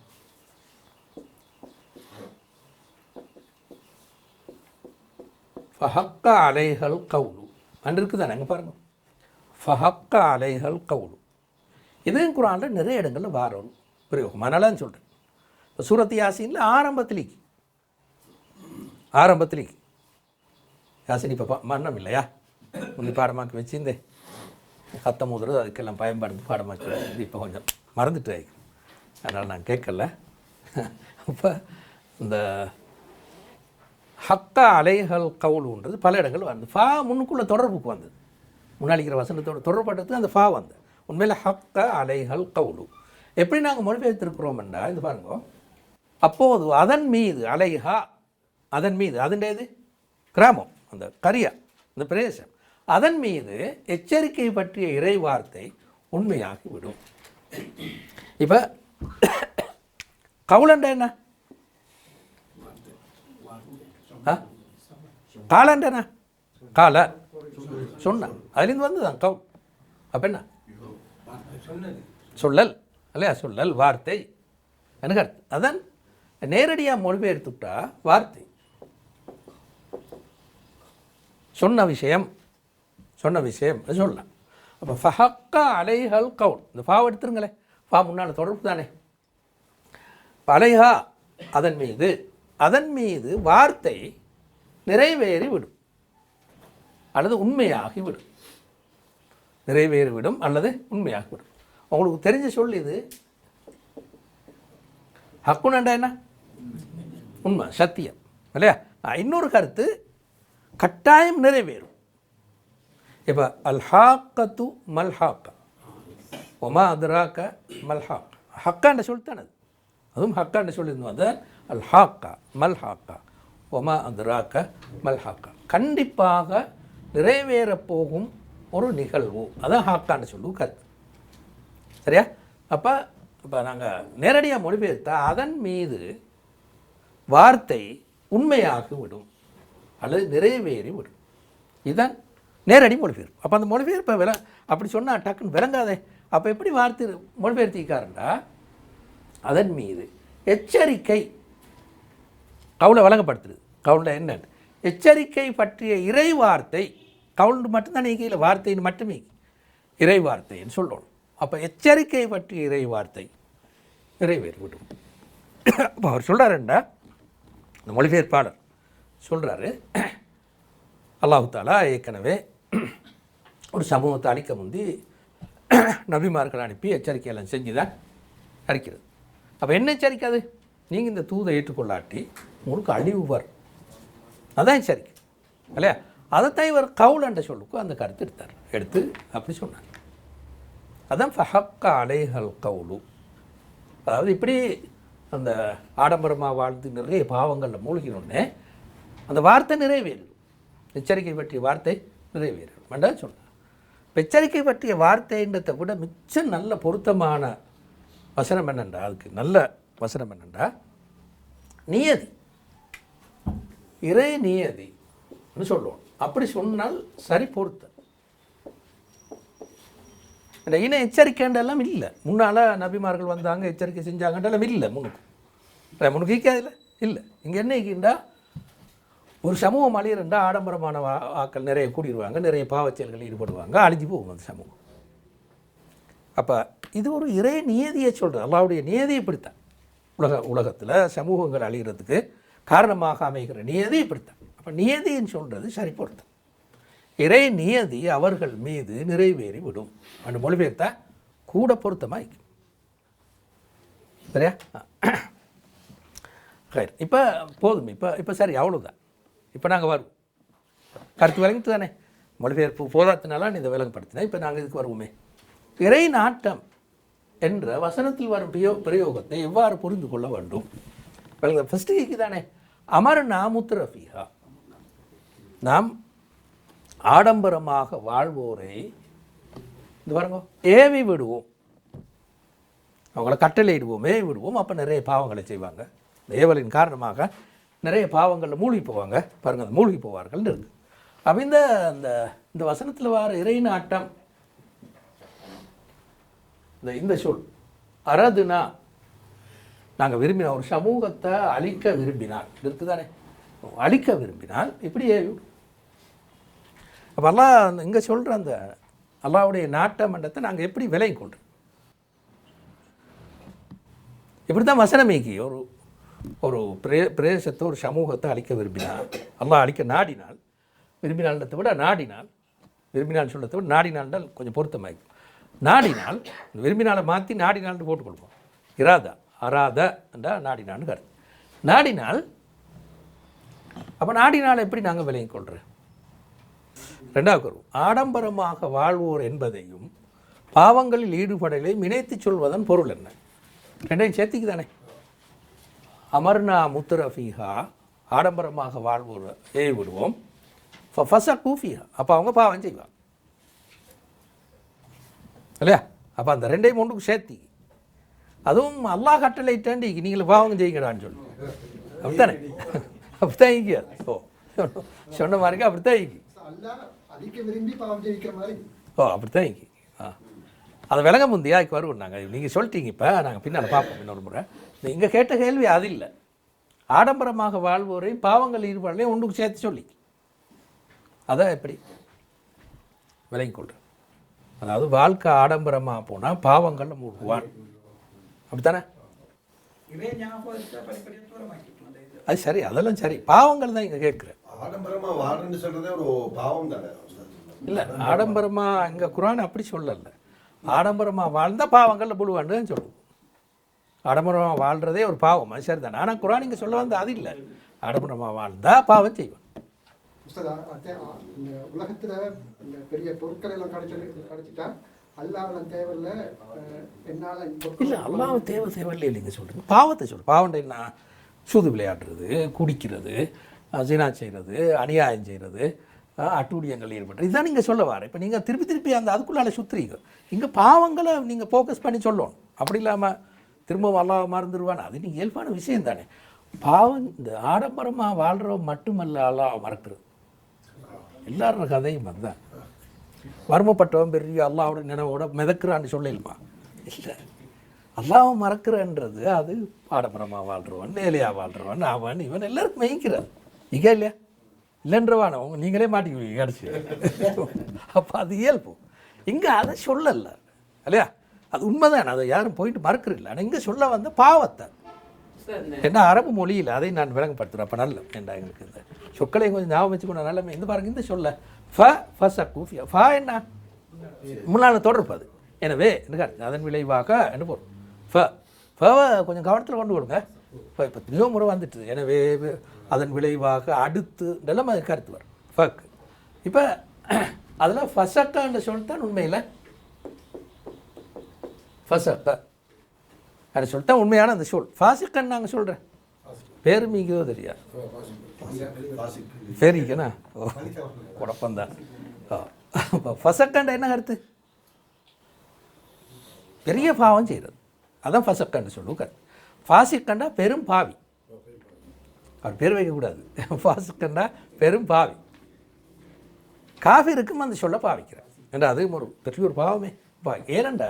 ஃபஹக்க அலைஹல் கவுலு அன்று இருக்குதானே, அங்கே பாருங்கள். ஃபஹக்க அலைஹல் கவுலு இதுவும் குரானில் நிறைய இடங்களில் வாரம் பிரயோகம். அதனால சொல்கிறேன். இப்போ சூரத் யாசீனில் ஆரம்பத்திலேக்கு யாசின் இப்போ மன்னம் இல்லையா, முந்தி பாடமாக்கி வச்சுருந்தேன். கத்த முதல்ல அதுக்கெல்லாம் பயன்படுத்தி பாடமாக்கி வச்சுருந்து இப்போ கொஞ்சம் மறந்துட்டு அதனால் நான் கேட்கல. அப்போ இந்த ஹக்கா அலைஹல் கவுலுன்றது பல இடங்கள் வந்து ஃபா முன்னுக்குள்ளே தொடர்புக்கு வந்தது. முன்னாடிக்கிற வசனத்தோட தொடர்பட்டதுக்கு அந்த ஃபா வந்தது. உண்மையில் ஹக்கா அலைஹல் கவுலு எப்படி நாங்கள் மொழிபெயர்த்திருக்கிறோம்டா இது பாருங்க. அப்போது அதன் மீது அலைஹா, அதன் மீது அதன்டேது கிராமம், அந்த கரியா, இந்த பிரதேசம், அதன் மீது எச்சரிக்கை பற்றிய இறை வார்த்தை உண்மையாகிவிடும். இப்போ கவுலண்ட என்ன, காலண்ட என்ன, கால சொன்ன அதுலேருந்து வந்து தான் கவுல். அப்போ என்ன சொல்லல் இல்லையா, சொல்லல் வார்த்தை எனக்கு அர்த்தம். அதான் நேரடியாக மொழிபெயர்த்துட்டா வார்த்தை, சொன்ன விஷயம் சொல்லலாம். அப்போ ஃபஹக்கா அலைஹல் கவுல், இந்த ஃபாவை எடுத்துருங்களேன். ஃபா முன்னால் தொடர்பு தானே. அலைஹா அதன் மீது வார்த்தை நிறைவேறி விடும் அல்லது உண்மையாகி விடும். நிறைவேறிவிடும் அல்லது உண்மையாகிவிடும். உங்களுக்கு தெரிஞ்ச சொல் இது. ஹக்குனண்டா என்ன, உண்மை, சத்தியம் இல்லையா. இன்னொரு கருத்து கட்டாயம் நிறைவேறும். இப்போ அல்ஹாக்கத்து மல்ஹாக்கா ஒமா அதுராக்க மல்ஹாக்கா, ஹக்காண்ட சொல் தானே அது. அதுவும் ஹக்காண்ட சொல்லியிருந்தோம். அது அல்ஹாக்கா மல்ஹாக்கா ஒமா அதுராக்க மல்ஹாக்கா, கண்டிப்பாக நிறைவேறப் போகும் ஒரு நிகழ்வு. அதான் ஹாக்கான்னு சொல்லுவோம் கருத்து. சரியா? அப்போ நாங்கள் நேரடியாக மொழிபெயர்த்தா அதன் மீது வார்த்தை உண்மையாகி விடும் அல்லது நிறைவேறி விடும். இதுதான் நேரடி மொழிபெயர்ப்பு. அப்போ அந்த மொழிபெயர்ப்பை அப்படி சொன்னால் டக்குன்னு விளங்காதே. அப்போ எப்படி வார்த்தை மொழிபெயர்த்திக்காரண்டா அதன் மீது எச்சரிக்கை, கவுளை வழங்கப்படுத்துறது. கவுளில் என்ன எச்சரிக்கை பற்றிய இறை வார்த்தை, கவுண்டு மட்டும்தான் கீழே வார்த்தைன்னு மட்டுமே இறை வார்த்தைன்னு சொல்லணும். அப்போ எச்சரிக்கை பற்றிய இறை வார்த்தை நிறைவேறிவிடும். அப்போ அவர் சொல்கிறாருண்டா, இந்த மொழிபெயர்ப்பாளர் சொல்கிறாரு, அல்லாஹு தாலா ஏற்கனவே ஒரு சமூகத்தை அழிக்க முந்தி நபிமார்கள் அனுப்பி எச்சரிக்கையெல்லாம் செஞ்சு தான் அழிக்கிறது. அப்போ என்ன எச்சரிக்கை அது? நீங்கள் இந்த தூதை ஏற்றுக்கொள்ளாட்டி உங்களுக்கு அழிவு வரும். அதான் எச்சரிக்கை இல்லையா. அதைத்தான் இவர் கவுலண்ட சொல்லுக்கும் அந்த கருத்து எடுத்து அப்படி சொன்னார். அதான் ஃபஹக்கா அலைஹல் கவுலு. அதாவது இப்படி அந்த ஆடம்பரமாக வாழ்ந்து நிறைய பாவங்களில் மூழ்கினோடனே அந்த வார்த்தை நிறைவேறும். எச்சரிக்கை பற்றிய வார்த்தை நிறைவேறும் வேண்டாம் சொன்னார். எச்சரிக்கை பற்றிய வார்த்தைன்றதை விட மிச்சம் நல்ல பொருத்தமான வசனம் என்னண்டா, அதுக்கு நல்ல வசனம் என்னண்டா நியதி, இறை நியதின்னு சொல்லுவோம். அப்படி சொன்னால் சரி பொருத்தம். இந்த இன எச்சரிக்கைன்றெல்லாம் இல்லை. முன்னால் நபிமார்கள் வந்தாங்க எச்சரிக்கை செஞ்சாங்கன்றெல்லாம் இல்லை. முன்னுக்கு ஈக்காதில்லை இல்லை. இங்கே என்ன ஈக்கின்றா ஒரு சமூகம் அழியிறண்டா ஆடம்பரமான ஆக்கள் நிறைய கூடிடுவாங்க, நிறைய பாவச்செயல்கள் ஈடுபடுவாங்க, அழிஞ்சு போகும் அந்த சமூகம். அப்போ இது ஒரு இறை நியதியை சொல்கிறது. அல்லாஹ்வுடைய நியதியை இப்படித்தான். உலகத்தில் சமூகங்கள் அழிகிறதுக்கு காரணமாக அமைகிற நியதி இப்படித்தான். அப்போ நியதின்னு சொல்கிறது சரி பொருத்தம். இறை நியதி அவர்கள் மீது நிறைவேறி விடும் அந்த மொழிபெயர்த்தா கூட பொருத்தமாக. சரியா? இப்போ போதும். இப்போ சரி, அவ்வளோதான். இப்போ நாங்கள் வருவோம். கருத்து விளங்கிட்டு தானே மொழிபெயர்ப்பு போதாத்தினால இதை விளங்கப்படுத்தினேன். இப்போ நாங்கள் இதுக்கு வருவோமே. இறை நாட்டம் என்ற வசனத்தில் வரும் பிரயோகத்தை எவ்வாறு புரிந்து கொள்ள வேண்டும்? ஃபஸ்ட்டு கேக்கு தானே அமர் நாமுத்ரஃபிஹா, நாம் ஆடம்பரமாக வாழ்வோரை இது பாருங்க ஏவி விடுவோம், அவங்கள கட்டளையிடுவோம், ஏவி விடுவோம். அப்போ நிறைய பாவங்களை செய்வாங்க. இந்த ஏவலின் காரணமாக நிறைய பாவங்களில் மூழ்கி போவாங்க. பாருங்கள், அந்த மூழ்கி போவார்கள் இருக்குது. அப்போ இந்த வசனத்தில் வர இறை நாட்டம், இந்த சொல் அரதுனா நாங்கள் விரும்பின ஒரு சமூகத்தை அழிக்க விரும்பினால் இருக்குதானே, அழிக்க விரும்பினால் இப்படி ஏவி. அப்போ அல்லாஹ் இங்கே சொல்கிற அந்த அல்லாஹ்வுடைய நாட்ட மண்டத்தை நாங்கள் எப்படி விலையும் கொள்றோம்? இப்படி தான் வசனமேக்கி ஒரு பிரதேசத்தை ஒரு சமூகத்தை அழிக்க விரும்பினால், அல்லாஹ் அழிக்க நாடினால், விரும்பினால்ன்றதை விட நாடினால், விரும்பினால் சொல்கிறத விட நாடினால்னால் கொஞ்சம் பொருத்தமாயிருக்கும். நாடினால் விரும்பினாலை மாற்றி நாடினால்னு போட்டுக்கொள்வோம். இராதா அராத என்றால் நாடினான்னு கருத்து. நாடினால் அப்போ நாடினால் எப்படி நாங்கள் விலையை கொள்கிறோம்? ரெண்டாவது கருவு ஆடம்பரமாக வாழ்வோர் என்பதையும் பாவங்களில் ஈடுபடலையும் இணைத்து சொல்வதன் பொருள் என்ன? ரெண்டையும் சேர்த்திக்கு தானே. அமர்னா முத்துரஃபீஹா, ஆடம்பரமாக வாழ்வோர் ஏவி விடுவோம். ஃபசா கூஃபிஹா, அப்போ அவங்க பாவம் செய்வாங்க இல்லையா? அப்போ அந்த ரெண்டையும் ஒன்றுக்கு சேர்த்தி, அதுவும் அல்லாஹ் கட்டளையிட்டாண்டி நீங்கள் பாவம் செய்யுங்கடான்னு சொல்லு. அப்படித்தானே? அப்படித்தான் ஈக்கி. ஓ சொன்ன மாதிரிக்கு அப்படித்தான் ஈக்கி. ஓ அப்படித்தான் ஈக்கி. அதை விளங்க முந்தியா இப்போ வருவோம். நாங்கள் நீங்கள் சொல்லிட்டீங்க. இப்போ நாங்கள் பின்னால் பார்ப்போம் இன்னொரு முறை. நீங்கள் கேட்ட கேள்வி அது இல்லை. ஆடம்பரமாக வாழ்வோரையும் பாவங்கள் ஈடுபாடுலையும் ஒன்றுக்கு சேர்த்து சொல்லி அதான் எப்படி விளங்கி கொள்கிறேன். அதாவது வாழ்க்கை ஆடம்பரமாக போனால் பாவங்களில் மூழ்குவான். அப்படித்தானே? அது சரி, அதெல்லாம் சரி. பாவங்கள் தான் இங்கே கேட்குறேன். இல்லை, ஆடம்பரமாக இங்கே குர்ஆன் அப்படி சொல்லலை. ஆடம்பரமாக வாழ்ந்தால் பாவங்களில் புழுவான்னு தான் சொல்லுவோம். ஆடம்பரமாக வாழ்கிறதே ஒரு பாவம், அது சரி தானே. ஆனால் குர்ஆன் இங்கே சொல்ல வந்து அது இல்லை. ஆடம்பரமாக வாழ்ந்தால் பாவம் செய்வோம். உலகத்தில் இந்த பெரிய பொருட்கள் எல்லாம் கிடைச்சிட்டா அல்லாஹ் தேவையில்லை, என்னால் இல்லை அல்லாஹ் தேவையில்லை இல்லைங்க சொல்கிறீங்க. பாவத்தை சொல்லு. பாவம் என்ன? சூது விளையாடுறது, குடிக்கிறது, ஜினா செய்கிறது, அநியாயம் செய்கிறது, அட்டூழியங்கள் ஈடுபடுறது, இதுதான் நீங்கள் சொல்ல வர. இப்போ நீங்கள் திருப்பி அந்த அதுக்குள்ளால சுற்றுறீங்க. இங்கே பாவங்களை நீங்கள் ஃபோக்கஸ் பண்ணி சொல்லணும். அப்படி இல்லாமல் திரும்பவும் அல்லாஹ் மறந்துடுவான்னு அது நீங்கள் இயல்பான விஷயம் தானே. பாவம் இந்த ஆடம்பரமாக வாழ்கிறவங்க மட்டுமல்ல அல்லாஹ் மறக்கிறது. எல்லாரோட கதையும் அதுதான். வறுமைப்பட்டவன் பெரிய அல்லாவோட நினைவோட மிதக்கிறான்னு சொல்லலுமா? இல்லை, அல்லாஹ் மறக்கிறன்றது அது ஆடம்பரமாக வாழ்கிறவன், வேலையாக வாழ்கிறவன், அவன் இவன் எல்லாருக்கும் மெய்க்கிறான். இங்கே இல்லையா? இல்லைன்றவான அவங்க நீங்களே மாட்டிக்குவீங்க கிடச்சி. அப்போ அது இயல்பு. இங்கே அதை சொல்லலை இல்லையா? அது உண்மைதான். அதை யாரும் போயிட்டு மறக்கிறதில்லை. ஆனால் இங்கே சொல்ல வந்த பாவத்தை என்ன அரபு மொழியில் அதை நான் விளங்கப்படுத்துகிறேன். அப்போ நல்ல ஏண்டா எங்களுக்கு இந்த சொற்களை கொஞ்சம் ஞாபகம் வச்சுக்கணும். நல்ல இந்த பாருங்க, இந்த சொல்ல ஃபா என்ன முன்னால் தொடர்பது. எனவே என்ன அதன் விளைவாக என்ன போகிறோம்? ஃபவை கொஞ்சம் கவனத்தில் கொண்டு கொடுங்க. இப்போ திரும்ப முறை வந்துட்டு. எனவே அதன் விளைவாக அடுத்து இதெல்லாம் அது கருத்து வரும் ஃபக். இப்போ அதில் ஃபசக்கான்ற சொல்லித்தான் உண்மையில் ஃபசக்க அதை சொல்லிட்டா உண்மையான அந்த சொல். ஃபாசிக்கன்னு நாங்கள் சொல்கிறேன். பேர் மீங்கதோ தெரியாது. சரிங்கண்ணா, ஓ குழப்பந்தான். ஃபசக்கண்ட என்ன கருத்து? பெரிய பாவம் செய்கிறது, அதான் ஃபசக்கண்டு சொல்லுவோம் கருத்து. ஃபாசிக்கண்டா பெரும் பாவி. அவர் பேர் வைக்கக்கூடாது. ஃபாசிக்கண்டா பெரும் பாவி. காஃபிருக்கும் அந்த சொல்ல பாவிக்கிறார் என்ற அது ஒரு பெரிய ஒரு பாவமே. ஏனண்டா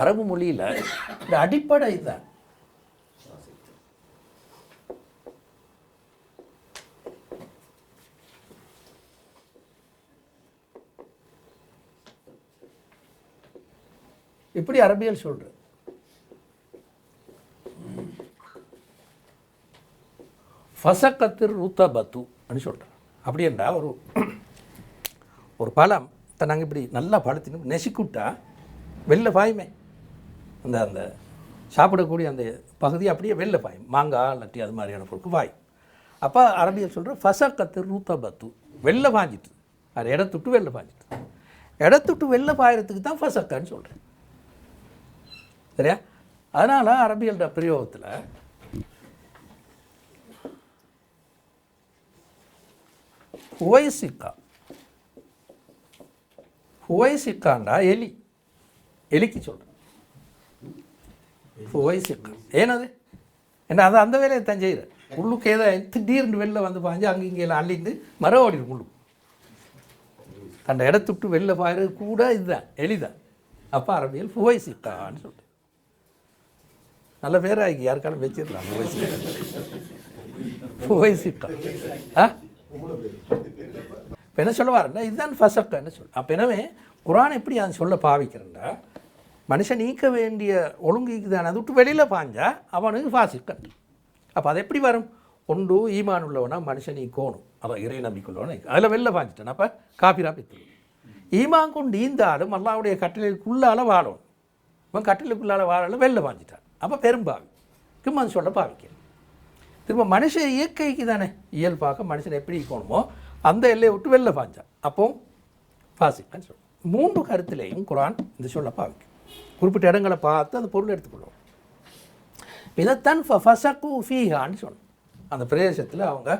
அரபு மொழியில் இந்த அடிப்படை இதுதான். இப்படி அரபியல் சொல்கிறது. ஃபசக்கத்திர் ருத்தபத்து அப்படின்னு சொல்கிறேன். அப்படி என்றால் ஒரு பழம் நாங்கள் இப்படி நல்லா பழுத்தின்னு நெசிக்குட்டா வெளில பாயுமே, அந்த சாப்பிடக்கூடிய அந்த பகுதி அப்படியே வெளில பாயும், மாங்காய் இல்லாட்டி அது மாதிரியான பொருட்கள் பாயும். அப்போ அரபியல் சொல்கிற ஃபசக்கத்திர் ருத்தபத்து, வெளில பாஞ்சிட்டு, அது இடத்துட்டு வெளில பாஞ்சிட்டு, இடத்துட்டு வெளில பாயறதுக்கு தான் ஃபசக்கன்னு சொல்கிறேன். சரியா? அதனால் அரபியல் பிரயோகத்தில் ஹுவைசிக்காண்டா எலிக்கு சொல்கிறேன். ஹுவைசிக்கா ஏனது என்ன, அது அந்த வேலையை தான் செய்கிறேன். உள்ளுக்கு ஏதோ திடீர்னு வெளில வந்து பாஞ்சு அங்கே இங்கே அள்ளிந்து மரம் ஓடிடும் உள்ளுக்கு. அந்த இடத்துட்டு வெளில பாயிறது கூட இதுதான், எலிதான். அப்போ அரபியல் ஹுவைசிக்கான்னு சொல்கிறேன். நல்ல பேர் ஆகி யாருக்காலும் வச்சிடலாம். ஹுவைசிக்கா இப்போ என்ன சொல்லுவாருன்னா இதுதான் ஃபசக்கா என்ன சொல். அப்போ எனவே குரான் எப்படி அதை சொல்ல பாவிக்கிறேன்டா, மனுஷன் நீக்க வேண்டிய ஒழுங்குக்கு தானே, அதை விட்டு வெளியில் பாஞ்சா அவனுக்கு ஃபாசிக்கன். அப்போ அது எப்படி வரும்? ஒன்று ஈமான் உள்ளவனா மனுஷன் நீக்கணும், அதான் இறை நம்பிக்கைள்ளவனா அதில் வெளில பாஞ்சிட்டான். அப்போ காபிரா பித்து ஈமான் கொண்டு ஈந்தாலும் அல்லாவுடைய கட்டளைக்குள்ளால் வாழணும். இவன் கட்டளைக்குள்ளால் வாழல வெளில பாஞ்சிட்டான். அப்போ பெரும்பாவி கிம்மன் சொல்ல பாவிக்கிறேன். திரும்ப மனுஷன் இயற்கைக்கு தானே இயல்பாக மனுஷன் எப்படி இருக்கணுமோ அந்த எல்லையை விட்டு வெளில பாஞ்சான், அப்போ ஃபாசிக்கன்னு சொல்லும். 3 கருத்துலேயும் குரான் இந்த சொல்ல பாவிக்கும். குறிப்பிட்ட இடங்களை பார்த்து அந்த பொருள் எடுத்துக்கொள்ளும். இதைத்தான் ஃபசக்கு ஃபீஹான்னு சொன்னோம். அந்த பிரதேசத்தில் அவங்க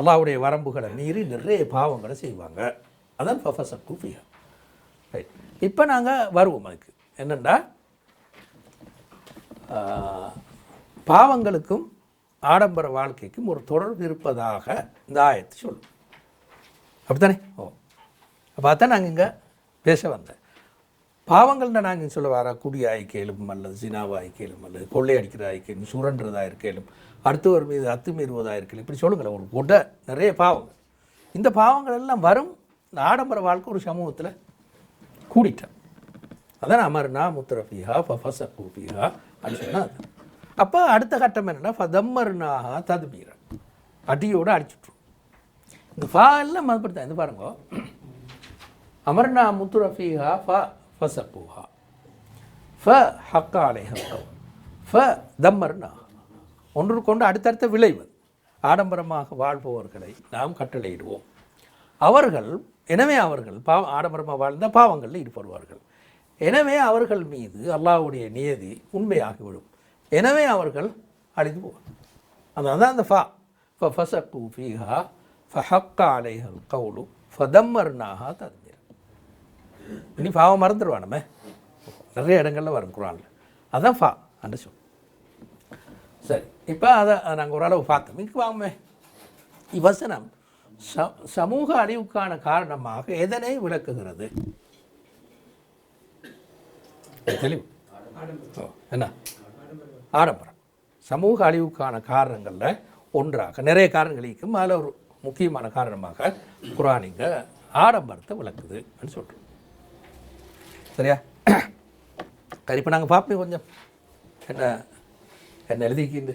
அல்லாவுடைய வரம்புகளை மீறி நிறைய பாவங்களை செய்வாங்க. அதான் ஃபசக்கு ஃபீஹா. ரைட். இப்போ நாங்கள் வருவோம் அதுக்கு. என்னென்னா பாவங்களுக்கும் ஆடம்பர வாழ்க்கைக்கும் ஒரு தொடர்பு இருப்பதாக இந்த ஆயத்து சொல்லும். அப்படித்தானே? ஓ, அப்போ அதான் நாங்கள் இங்கே பேச வந்தேன். பாவங்கள்னா நாங்கள் சொல்ல வர குடி ஆய்க்கேலும் அல்லது சினாவா ஆய்க்கேலும் அல்லது கொள்ளையடிக்கிற ஆய்க்கேலும் சுரண்டுறதாக இருக்கேலும் அடுத்தவர் மீது அத்துமீறுவதாக இருக்கலும் இப்படி சொல்லுங்களேன். ஒரு கொடை நிறைய பாவங்கள். இந்த பாவங்கள் எல்லாம் வரும் இந்த ஆடம்பர வாழ்க்கை ஒரு சமூகத்தில் கூடிட்டேன். அதான் அமர்னா முத்தரஃபிஹா ஃபசக்கூஃபிஹா அப்படின்னு சொன்னால் அது. அப்போ அடுத்த கட்டம் என்னென்னா ஃபதம்மர்னாஹா தத்பீரா, அடியோடு அடிச்சுட்ரும். இந்த ஃபா எல்லாம் மறுபடித்தான். இது பாருங்க, அமர்னா முத்துரஃபிஹா ஃபசக்கூஹா ஃப ஹக்கா அலைஹா ஃப தம்மர்னா ஒன்று கொண்டு அடுத்தடுத்த விளைவது. ஆடம்பரமாக வாழ்பவர்களை நாம் கட்டளையிடுவோம். அவர்கள் எனவே அவர்கள் ஆடம்பரமாக வாழ்ந்த பாவங்களில் ஈடுபடுவார்கள். எனவே அவர்கள் மீது அல்லாஹ்வுடைய நியதி உண்மையாகிவிடும். எனவே அவர்கள் அழிந்து போவார். அதான் அந்த ஃபா ஃபசக்கு ஃபீஹா ஃபஹக்கா அலைஹல் கவுலு ஃபதம்மர்னாஹா தத்மீரா. இனி பாவம் மறந்துடுவானமே, நிறைய இடங்களில் வரும் குரானில். அதான் ஃபா என்று சொல். சரி, இப்போ அதை நாங்கள் ஓரளவு பார்த்தோம். இங்கே வாங்குமே இவ்வசனம் சமூக அழிவுக்கான காரணமாக எதனை விளக்குகிறது? தெளிவு என்ன? ஆடம்பரம் சமூக அழிவுக்கான காரணங்களில் ஒன்றாக நிறைய காரணங்கள் இருக்கும். அதில் ஒரு முக்கியமான காரணமாக குரானிங்க ஆடம்பரத்தை விளக்குதுன்னு சொல்கிறோம். சரியா? சரி, இப்போ நாங்கள் பார்ப்போம் கொஞ்சம் என்ன எழுதிக்கிண்டு.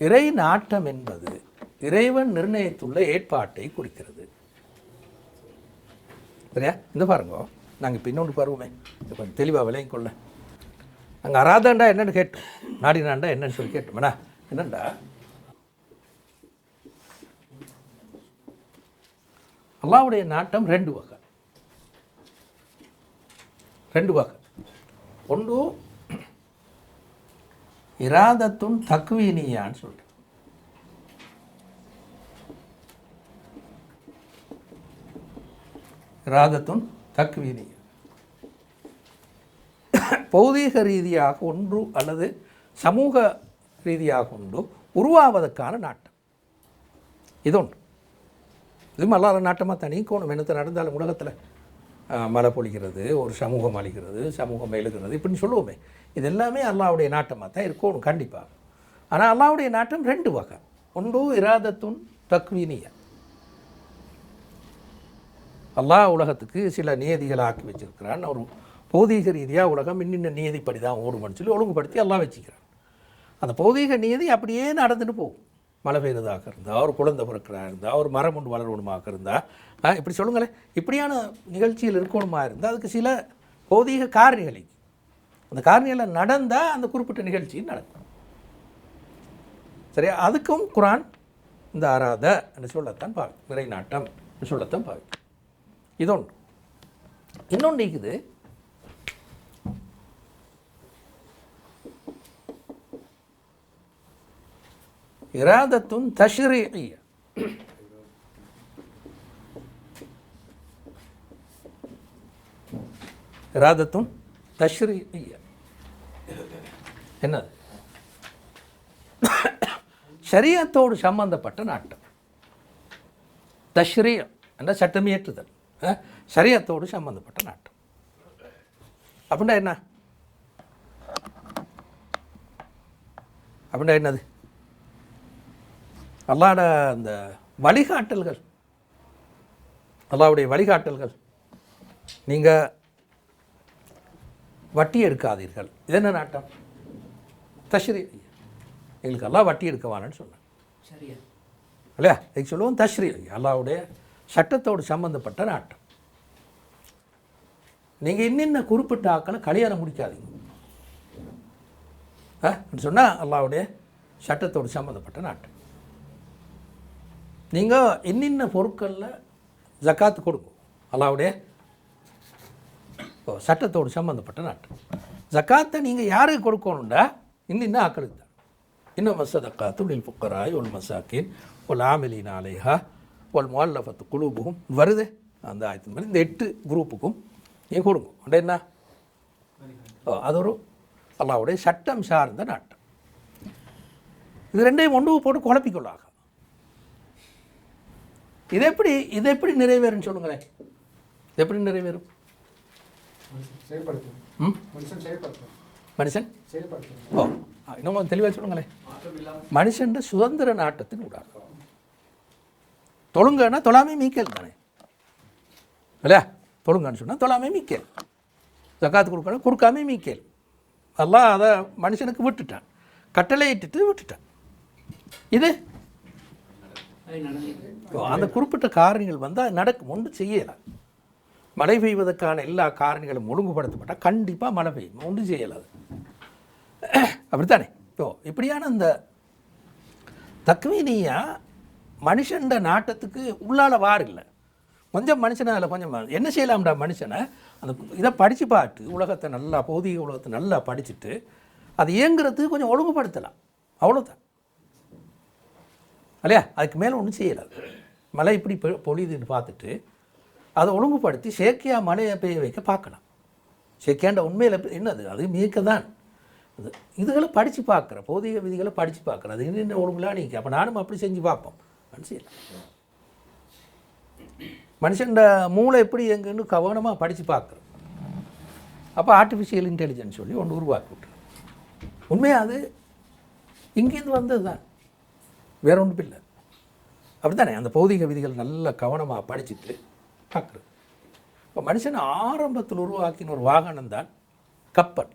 இறை நாட்டம் என்பது இறைவன் நிர்ணயித்துள்ள ஏற்பாட்டை குறிக்கிறது. சரியா? இந்த பாருங்க, நாங்கள் இப்போ இன்னொன்று பருவமே இப்போ கொஞ்சம் தெளிவாக விலையும் கொள்ள. நாங்கள் அராதாண்டா என்னென்னு கேட்டோம், நாடினாண்டா என்னன்னு சொல்லி கேட்டோம்னா என்னண்டா அல்லாஹ்வுடைய நாட்டம் ரெண்டு வகை. ஒன்று இராதத்துன் தக்வீனியான்னு சொல்கிறேன். இராதத்துன் தக்வீனியா பௌதீக ரீதியாக ஒன்று அல்லது சமூக ரீதியாக ஒன்று உருவாவதற்கான நாட்டம். இது ஒன்று. இதுவும் அல்லாத நாட்டமாக தான் நீக்கணும். என்னத்தை நடந்தாலும் உலகத்தில் மழை பொழிகிறது, ஒரு சமூகம் அழிகிறது, சமூகம் எழுகிறது, இப்படின்னு சொல்லுவோமே. இது எல்லாமே அல்லாவுடைய நாட்டமாக தான் இருக்கணும் கண்டிப்பாக. ஆனால் அல்லாவுடைய நாட்டம் 2 வகை. ஒன்று இராதத்துன் தக்வீனியா. அல்லாஹ் உலகத்துக்கு சில நியதிகளை ஆக்கி வச்சிருக்கிறான். ஒரு பௌதீக ரீதியாக உலகம் இன்னின்ன நியதிப்படி தான் ஓடுமன்னு சொல்லி ஒழுங்குபடுத்தி எல்லாம் வச்சுக்கிறான். அந்த பௌதீக நியதி அப்படியே நடந்துட்டு போகும். மழை பெய்யுறதாக இருந்தால், ஒரு குழந்தை பிறக்கிறதாக இருந்தால், ஒரு மரம் ஒன்று வளரணுமாக இருந்தால், இப்படி சொல்லுங்களேன், இப்படியான நிகழ்ச்சியில் இருக்கணுமா இருந்தால் அதுக்கு சில பௌதீக காரணிகளை, அந்த காரணிகளை நடந்தால் அந்த குறிப்பிட்ட நிகழ்ச்சி நடக்கும். சரியா? அதுக்கும் குரான் இந்த ஆராத என்று சொல்லத்தான் பாவி, விரை நாட்டம் என்று சொல்லத்தான் பாவி. இதொன்று. இன்னொன்று இருக்குது, இராதத்துன் தஷ்ரீஇய்ய. இராதத்துன் தஷ்ரீஇய்ய என்னது? ஷரியத்தோடு சம்பந்தப்பட்ட நாட்டம். தஷ்ரீ என்ற சட்டமியற்றுதல், ஷரியத்தோடு சம்பந்தப்பட்ட நாட்டம். அப்படின்னா என்ன? அப்படின்னா என்னது? அல்லாட அந்த வழிகாட்டல்கள், அல்லாவுடைய வழிகாட்டல்கள், நீங்கள் வட்டி எடுக்காதீர்கள், இது என்ன நாட்டம்? தஷ்ரீ. எங்களுக்கு எல்லாம் வட்டி எடுக்கவானு சொன்னேன், சரியா இல்லையா? இதுக்கு சொல்லுவோம் தஷ்ரீ, அல்லாவுடைய சட்டத்தோடு சம்பந்தப்பட்ட நாட்டம். நீங்கள் இன்னின்ன குறிப்பிட்ட ஆக்களை கல்யாணம் முடிக்காதீங்க சொன்னால் அல்லாவுடைய சட்டத்தோடு சம்பந்தப்பட்ட நாட்டம். நீங்கள் இன்னின்ன பொருட்களில் ஜக்காத்து கொடுக்கும், அல்லாவுடைய சட்டத்தோடு சம்பந்தப்பட்ட நாட்டம். ஜக்காத்தை நீங்கள் யாருக்கு கொடுக்கணுண்டா இன்னின்ன ஆக்களுக்கு தான். இன்னும் மசதக்காத்து லில் ஃபுக்கராய் ஒல் மசாக்கின் ஒல் ஆமிலின் அலைஹா ஒல் முஅல்லஃபத்து குலூபுகும் வருது அந்த ஆயத்து மாதிரி இந்த 8 குரூப்புக்கும் நீங்கள் கொடுங்க. அண்ட் என்ன? அது ஒரு அல்லாவுடைய சட்டம் சார்ந்த நாட்டம். இது ரெண்டையும் ஒன்று போட்டு குழப்பிக்கொள்ளாக. இது எப்படி நிறைவேறும் சொல்லுங்களேன்? இது எப்படி நிறைவேறும்? மனுஷன் இன்னும் தெளிவாக சொல்லுங்களேன். மனுஷன் சுதந்திர நாட்டத்தின் ஊடாக தொழுங்கன்னா தொழாமை மீக்கல் தானே இல்லையா? தொழுங்கன்னு சொன்னால் தொழாமை மீக்கல், ஜக்காத்து கொடுக்கணும் கொடுக்காமே மீக்கல். அல்லாஹ் அதை மனுஷனுக்கு விட்டுட்டான், கட்டளை இட்டுட்டு விட்டுட்டான். இது அந்த குறிப்பிட்ட காரணிகள் வந்தால் நடக்கும், ஒன்றும் செய்யலாம். மழை பெய்வதற்கான எல்லா காரணிகளும் ஒழுங்குபடுத்தப்பட்டால் கண்டிப்பாக மழை பெய்யும், ஒன்றும் செய்யலாது. அப்படித்தானே? இப்படியான அந்த தக்வீனியா மனுஷன் நாட்டத்துக்கு உள்ளால வாரில்லை. கொஞ்சம் மனுஷனை அதில் கொஞ்சம் என்ன செய்யலாம்டா, மனுஷனை அந்த இதை படித்து பார்த்து உலகத்தை நல்லா, பௌதிக உலகத்தை நல்லா படிச்சுட்டு அது இயங்குறதுக்கு கொஞ்சம் ஒழுங்குபடுத்தலாம், அவ்வளோதான் இல்லையா? அதுக்கு மேலே ஒன்றும் செய்யலாது. மழை இப்படி பொழியுதுன்னு பார்த்துட்டு அதை ஒழுங்குபடுத்தி செயற்கையாக மழையை பெய்ய வைக்க பார்க்கலாம். செயற்கையாண்ட உண்மையில் என்னது, அது மிக தான் அது இதுகளை படித்து பார்க்குற, பௌதிக விதிகளை படித்து பார்க்குற, அது என்ன ஒழுங்குலாம் நீங்கள் அப்போ நானும் அப்படி செஞ்சு பார்ப்போம் அப்படின்னு செய்யலாம். மனுஷன் மூளை எப்படி எங்கன்னு கவனமாக படித்து பார்க்குறோம். அப்போ ஆர்டிஃபிஷியல் இன்டெலிஜென்ஸ் சொல்லி ஒன்று உருவாக்கி விட்டுரு. உண்மையாக அது இங்கேருந்து வந்தது தான், வேற ஒன்றும் இல்லை. அப்படி தானே? அந்த பௌதிக விதிகள் நல்லா கவனமாக படிச்சுட்டு பார்க்குறது. இப்போ மனுஷன் ஆரம்பத்தில் உருவாக்கின ஒரு வாகனம் தான் கப்பல்.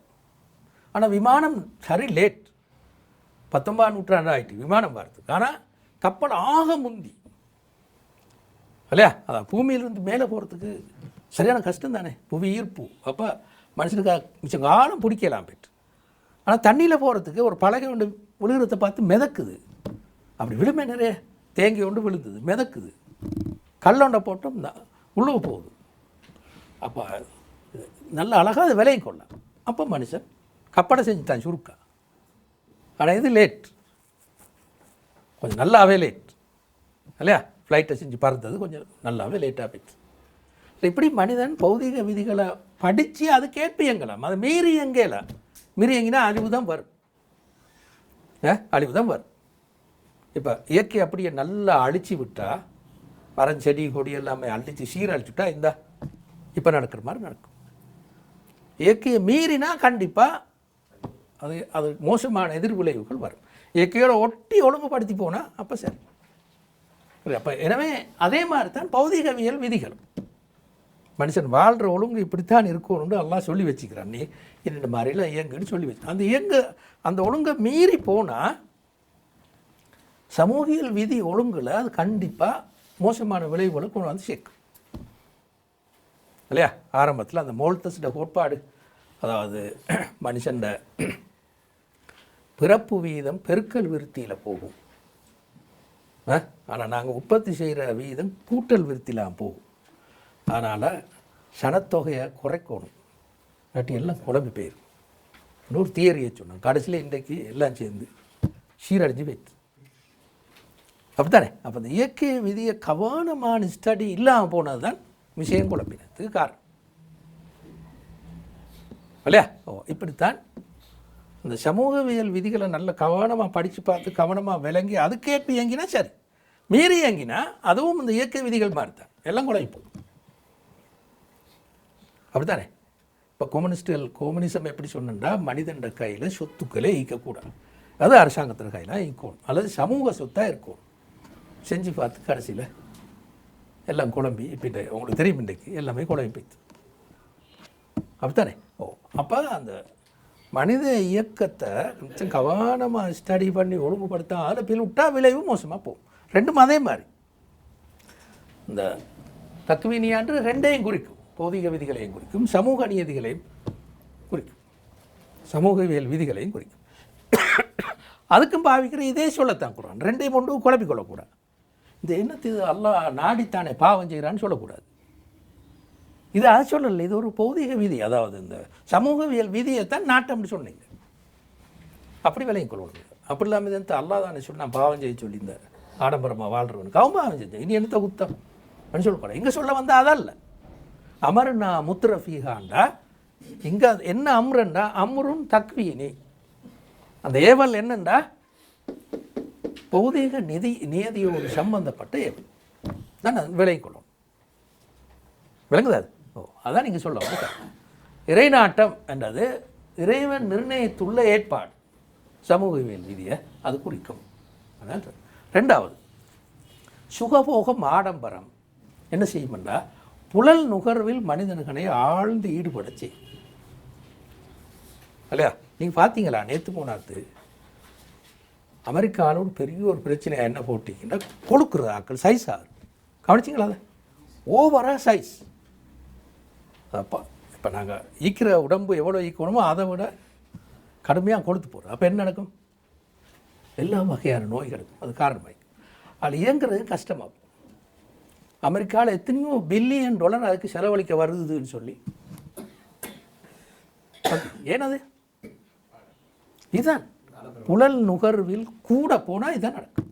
ஆனால் விமானம் சரி லேட், 19ஆம் நூற்றாண்டு ஆகிட்டு விமானம் வரதுக்கு. ஆனால் கப்பல் ஆக முந்தி இல்லையா? அதான் பூமியிலிருந்து மேலே போகிறதுக்கு சரியான கஷ்டம் தானே, புவி ஈர்ப்பு. அப்போ மனுஷனுக்கு மிச்சம் காலம் பிடிக்கலாம் போய்ட்டு. ஆனால் தண்ணியில் போகிறதுக்கு ஒரு பலகை ஒன்று விழுகிறத பார்த்து மிதக்குது. அப்படி விழுமை நிறைய தேங்கி ஒன்று விழுந்தது, மிதக்குது. கல்லொண்டை போட்டோம் உள்ளே போகுது. அப்போ நல்ல அழகாக அது விலையை கொள்ளலாம். அப்போ மனுஷன் கப்பலை செஞ்சுட்டான் சுருக்கா. ஆனால் இது லேட், கொஞ்சம் நல்லாவே லேட் இல்லையா? ஃப்ளைட்டை செஞ்சு பறந்தது கொஞ்சம் நல்லாவே லேட்டாக போயிடுச்சு. இப்படி மனிதன் பௌதிக விதிகளை படித்து அது கேட்பு இயங்கலாம், அதை மீறி இயங்கலாம். மீறி இயங்கினா அழிவு தான் வரும், அழிவு தான் வரும். இப்போ இயற்கை அப்படியே நல்லா அழித்து விட்டால் மரம் செடி கொடி எல்லாமே அழிச்சு சீரழிச்சுட்டா இந்தா இப்போ நடக்கிற மாதிரி நடக்கும். இயற்கையை மீறினா கண்டிப்பாக அது மோசமான எதிர்விளைவுகள் வரும். இயற்கையோட ஒட்டி ஒழுங்குபடுத்தி போனால் அப்போ சரி. அப்போ எனவே அதே மாதிரி தான் பௌதிகவியல் விதிகளும் மனுஷன் வாழ்கிற ஒழுங்கு இப்படித்தான் இருக்கணும்னு எல்லாம் சொல்லி வச்சுக்கிறான். நீ இந்த மாதிரிலாம் இயங்குன்னு சொல்லி வச்சு அந்த ஒழுங்கை மீறி போனால் சமூகியல் விதி ஒழுங்கில் அது கண்டிப்பாக மோசமான விளைவுகளை கொண்டு வந்து சேர்க்கும் இல்லையா? ஆரம்பத்தில் அந்த மோல்தஸோட கோட்பாடு, அதாவது மனுஷன் பிறப்பு வீதம் பெருக்கல் விருத்தியில் போகும், ஆனால் நாங்கள் உற்பத்தி செய்கிற வீதம் கூட்டல் விருத்திலாம் போகும். அதனால் சனத்தொகையை குறைக்கணும், இல்லாட்டி எல்லாம் குழம்பு போயிடும். இன்னொரு தியரியை சொன்னோம். கடைசியில் இன்றைக்கு எல்லாம் சேர்ந்து சீரழிஞ்சு போயிடுது. அப்படித்தானே? அப்போ இந்த இயற்கை விதியை கவனமான ஸ்டடி இல்லாமல் போனது தான் விஷயம் குழப்பினதுக்கு காரணம் இல்லையா? இப்படித்தான் இந்த சமூகவியல் விதிகளை நல்ல கவனமாக படித்து பார்த்து கவனமாக விளங்கி அதுக்கேற்ப இயங்கினா சரி. மீறி இயங்கினா அதுவும் இந்த இயற்கை விதிகள் மாதிரி தான், எல்லாம் குழப்பம். அப்படித்தானே? இப்போ கோமுனிசம் எப்படி சொன்னா, மனிதன் கையில் சொத்துக்களே ஈக்கக்கூடாது, அது அரசாங்கத்தின் கையில் ஈக்கணும், அல்லது சமூக சொத்தாக இருக்கணும். செஞ்சு பார்த்து கடைசியில் எல்லாம் குழம்பி இப்போ உங்களுக்கு தெரியும், இன்றைக்கு எல்லாமே குழம்பி போய்த்து. அப்படித்தானே? அப்போ அந்த மனித இயக்கத்தை கொஞ்சம் கவனமாக ஸ்டடி பண்ணி ஒழுங்குபடுத்த அதில் பின் விட்டா விளைவு மோசமாக போகும். ரெண்டும் அதே மாதிரி. இந்த தத்துவீனியான்று ரெண்டையும் குறிக்கும், பௌதிக விதிகளையும் குறிக்கும், சமூக நியதிகளையும் குறிக்கும், சமூகவியல் விதிகளையும் குறிக்கும். அதுக்கும் பாவிக்கிற இதே சொல்லத்தான் குரான். ரெண்டையும் கொண்டு குழப்பிக்கொள்ளக்கூடாது. இந்த என்னத்து அல்லாஹ் நாடித்தானே பாவம் செய்கிறான்னு சொல்லக்கூடாது. இது அதை சொல்லலை, இது ஒரு பௌதிக விதி. அதாவது இந்த சமூகவியல் விதியைத்தான் நாட்டம்னு சொன்னீங்க, அப்படி விலையும் கொள்ளணும். அப்படி இல்லாமல் இது அல்லாஹ் தானே சொல்லி நான் பாவம் செய்ய சொல்லி இந்த ஆடம்பரமாக வாழ்கிறவனுக்கு அவன் பாவம் செஞ்சேன், இனி என்னத்த குத்தம் அப்படின்னு சொல்லக்கூடாது. இங்கே சொல்ல வந்தால் அதல்ல. அமருன்னா முத்துரஃபீகாண்டா, இங்கே என்ன அம்ரண்டா அம்ருன் தக்வீனி, அந்த ஏவல் என்னண்டா பௌதிக நியதியோடு சம்பந்தப்பட்ட ஏவல் தான் விலை கொள்ளும். விளங்குதா? அதான் நீங்கள் சொல்ல இறைநாட்டம் என்றது இறைவன் நிர்ணயித்துள்ள ஏற்பாடு, சமூகவியல் விதியை அது குறிக்கும். அதான் ரெண்டாவது, சுகபோகம் ஆடம்பரம் என்ன செய்யும்டா புலல் நுகர்வில் மனிதன்களை ஆழ்ந்து ஈடுபட செய்யும் இல்லையா? நீங்கள் பார்த்தீங்களா, நேற்று போனாத்து அமெரிக்காவோட பெரிய ஒரு பிரச்சனை என்ன போட்டிங்கன்னா கொழுக்கிற ஆக்கள் சைஸ் ஆகுது. கவனிச்சிங்களா? அதை ஓவராக சைஸ். அப்போ இப்போ நாங்கள் ஈக்கிற உடம்பு எவ்வளோ ஈக்கணுமோ அதை விட கடுமையாக கொழுத்து போகிறோம். அப்போ என்ன நடக்கும்? எல்லா வகையான நோய் கிடக்கும். அது காரணமாகி அது இயங்குறது கஷ்டமாகும். அமெரிக்காவில் எத்தனையோ $1 பில்லியன் அதுக்கு செலவழிக்க வருதுன்னு சொல்லி, ஏனது இதுதான் புலல் நுகர்வில் கூட போனால் இதான் நடக்கும்.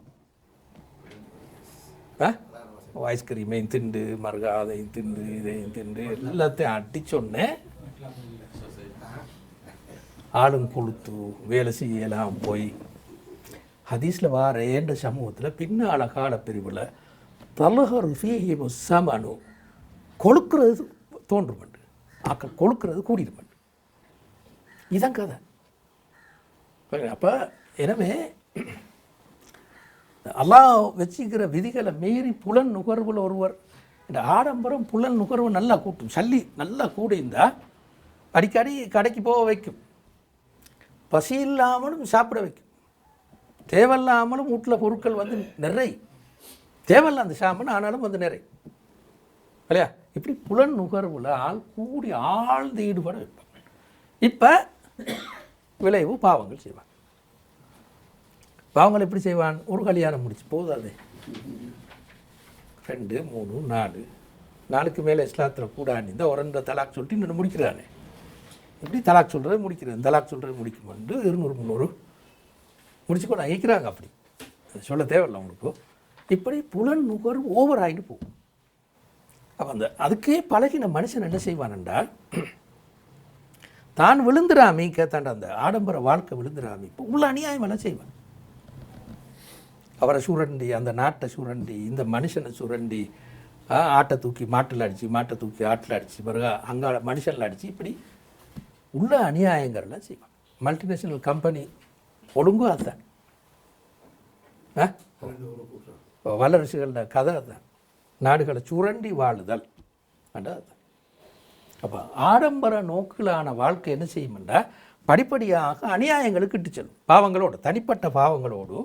ஐஸ்கிரீமையும் திண்டு மறுகா அதையும் திண்டு இதையும் திண்டு எல்லாத்தையும் அடிச்சொன்னே ஆளும் கொளுத்து வேலை செய்யலாம் போய் ஹதீஸில் வார ஏண்ட சமூகத்தில் பின்னால கால பிரிவில் தலகர் ஃபீஹி முஸ்ஸமனு கொழுக்கிறது தோன்றுமண்டு, ஆக்கள் கொழுக்கிறது கூடிடுமண்டு. இதான் கதை. அப்போ எனவே அல்லாஹ் வச்சுக்கிற விதிகளை மீறி புலன் நுகர்வில் ஒருவர் இந்த ஆடம்பரம் புலன் நுகர்வு நல்லா கூட்டும், சல்லி நல்லா கூடியிருந்தால் அடிக்கடி கடைக்கு போக வைக்கும், பசி இல்லாமலும் சாப்பிட வைக்கும், தேவையில்லாமலும் வீட்டில் பொருட்கள் வந்து நிறை, தேவையில்ல அந்த சாமான் ஆனாலும் வந்து நிறை இல்லையா? இப்படி புலன் நுகர்வில் ஆள் கூடி ஆழ்ந்து ஈடுபட வைப்பாங்க. இப்போ விளைவு பாவங்கள் செய்வான். பாவங்கள் எப்படி செய்வான்? ஒரு கல்யாணம் முடிச்சு போதாது 2 3 4 நாளுக்கு மேலே இஸ்லாத்தில் கூடாது இந்த ஒரு தலாக் சொல்லிட்டு இன்னும் முடிக்கிறானே. இப்படி தலாக் சொல்கிறது முடிக்கிறேன், தலாக் சொல்கிறது முடிக்குமான்னு 200 300 முடிச்சுக்கோ நான் ஈக்கிறாங்க. அப்படி சொல்ல தேவையில்லை அவங்களுக்கு. இப்படி புலன் நுகர்வு ஓவர் ஆகிட்டு போகும். அப்போ அதுக்கே பழகின மனுஷன் என்ன செய்வான்டா, தான் விழுந்துடாமி கேத்தாண்ட அந்த ஆடம்பர வாழ்க்கை விழுந்துடாமி இப்போ உள்ள அநியாயம் எல்லாம் செய்வான். அவரை சுரண்டி, அந்த நாட்டை சுரண்டி, இந்த மனுஷனை சுரண்டி, ஆட்டை தூக்கி மாட்டில் அடித்து, மாட்டை தூக்கி ஆட்டில் அடித்து, பிறகு அங்கே மனுஷனில் அடித்து, இப்படி உள்ள அநியாயங்கள்லாம் செய்வாங்க. மல்டிநேஷனல் கம்பெனி ஒழுங்கும் அதுதான். வல்லரசுகள கதை அதுதான். நாடுகளை சுரண்டி வாழுதல் அதுதான். அப்போ ஆடம்பர நோக்கிலான வாழ்க்கை என்ன செய்யும்னா படிப்படியாக அநியாயங்களுக்கு இட்டு செல்லும். பாவங்களோடு, தனிப்பட்ட பாவங்களோடு,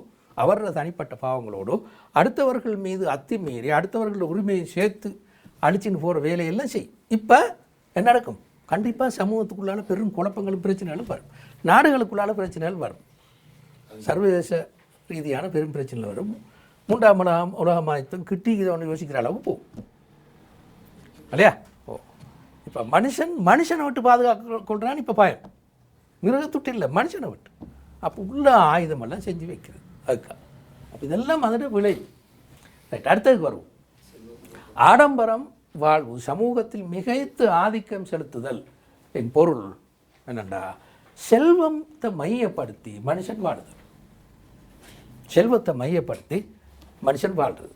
அவரோட தனிப்பட்ட பாவங்களோடு அடுத்தவர்கள் மீது அத்துமீறி அடுத்தவர்கள் உரிமையை சேர்த்து அழிச்சின்னு போகிற வேலையெல்லாம் செய்யும். இப்போ என்ன நடக்கும்? கண்டிப்பாக சமூகத்துக்குள்ளால் பெரும் குழப்பங்களும் பிரச்சனைகளும் வரும். நாடுகளுக்குள்ளால் பிரச்சனைகள் வரும். சர்வதேச ரீதியான பெரும் பிரச்சனைகள் வரும். மூன்றாம் உலகமாயத்தம் கிட்டிக்கிறவனு யோசிக்கிற அளவு போகும் இல்லையா? இப்போ மனுஷனை விட்டு பாதுகாக்க கொள்றான்னு இப்போ பயம். மிருகத்துட்டு இல்லை, மனுஷனை விட்டு. அப்போ உள்ள ஆயுதமெல்லாம் செஞ்சு வைக்கிறது அதுக்காக. அப்போ இதெல்லாம் அதோட விளைவு. ரைட், அடுத்ததுக்கு வருவோம். ஆடம்பரம் வாழ்வு சமூகத்தில் மிகைத்து ஆதிக்கம் செலுத்துதல் என் பொருள் என்னண்டா செல்வத்தை மையப்படுத்தி மனுஷன் வாழுதல். செல்வத்தை மையப்படுத்தி மனுஷன் வாழ்றது.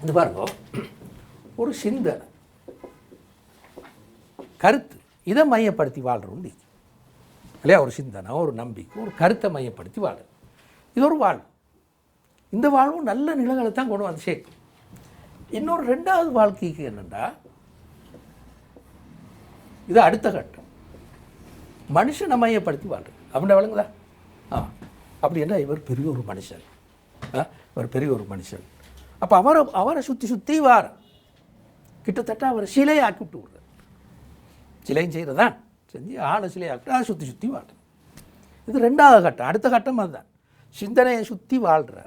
இது பாருங்க, ஒரு சிந்தனை கருத்து இதை மையப்படுத்தி வாழ்றோம் இல்லையா? ஒரு சிந்தனை, ஒரு நம்பிக்கை, ஒரு கருத்தை மையப்படுத்தி வாழ்றது. இது ஒரு வாழ்வு. இந்த வாழ்வும் நல்ல நிலைகளை தான் கொண்டு வந்து சேர்க்கும். இன்னொரு ரெண்டாவது வாழ்க்கைக்கு என்னென்னா, இது அடுத்த கட்டம், மனுஷனை மையப்படுத்தி வாழ்றது. அப்படின்னா வழங்குதா? அப்படி என்ன, இவர் பெரிய ஒரு மனுஷன், இவர் பெரிய ஒரு மனுஷன். அப்போ அவரை சுற்றி வார கிட்டத்தட்ட அவரை சிலையாக்கி விட்டு விடுறார். சிலையும் செய்கிறதான் செஞ்சு ஆளை சிலையாக்கிட்டு அதை சுற்றி வாழ்றது. இது ரெண்டாவது கட்டம். அடுத்த கட்டம் அதுதான், சிந்தனையை சுற்றி வாழ்கிற,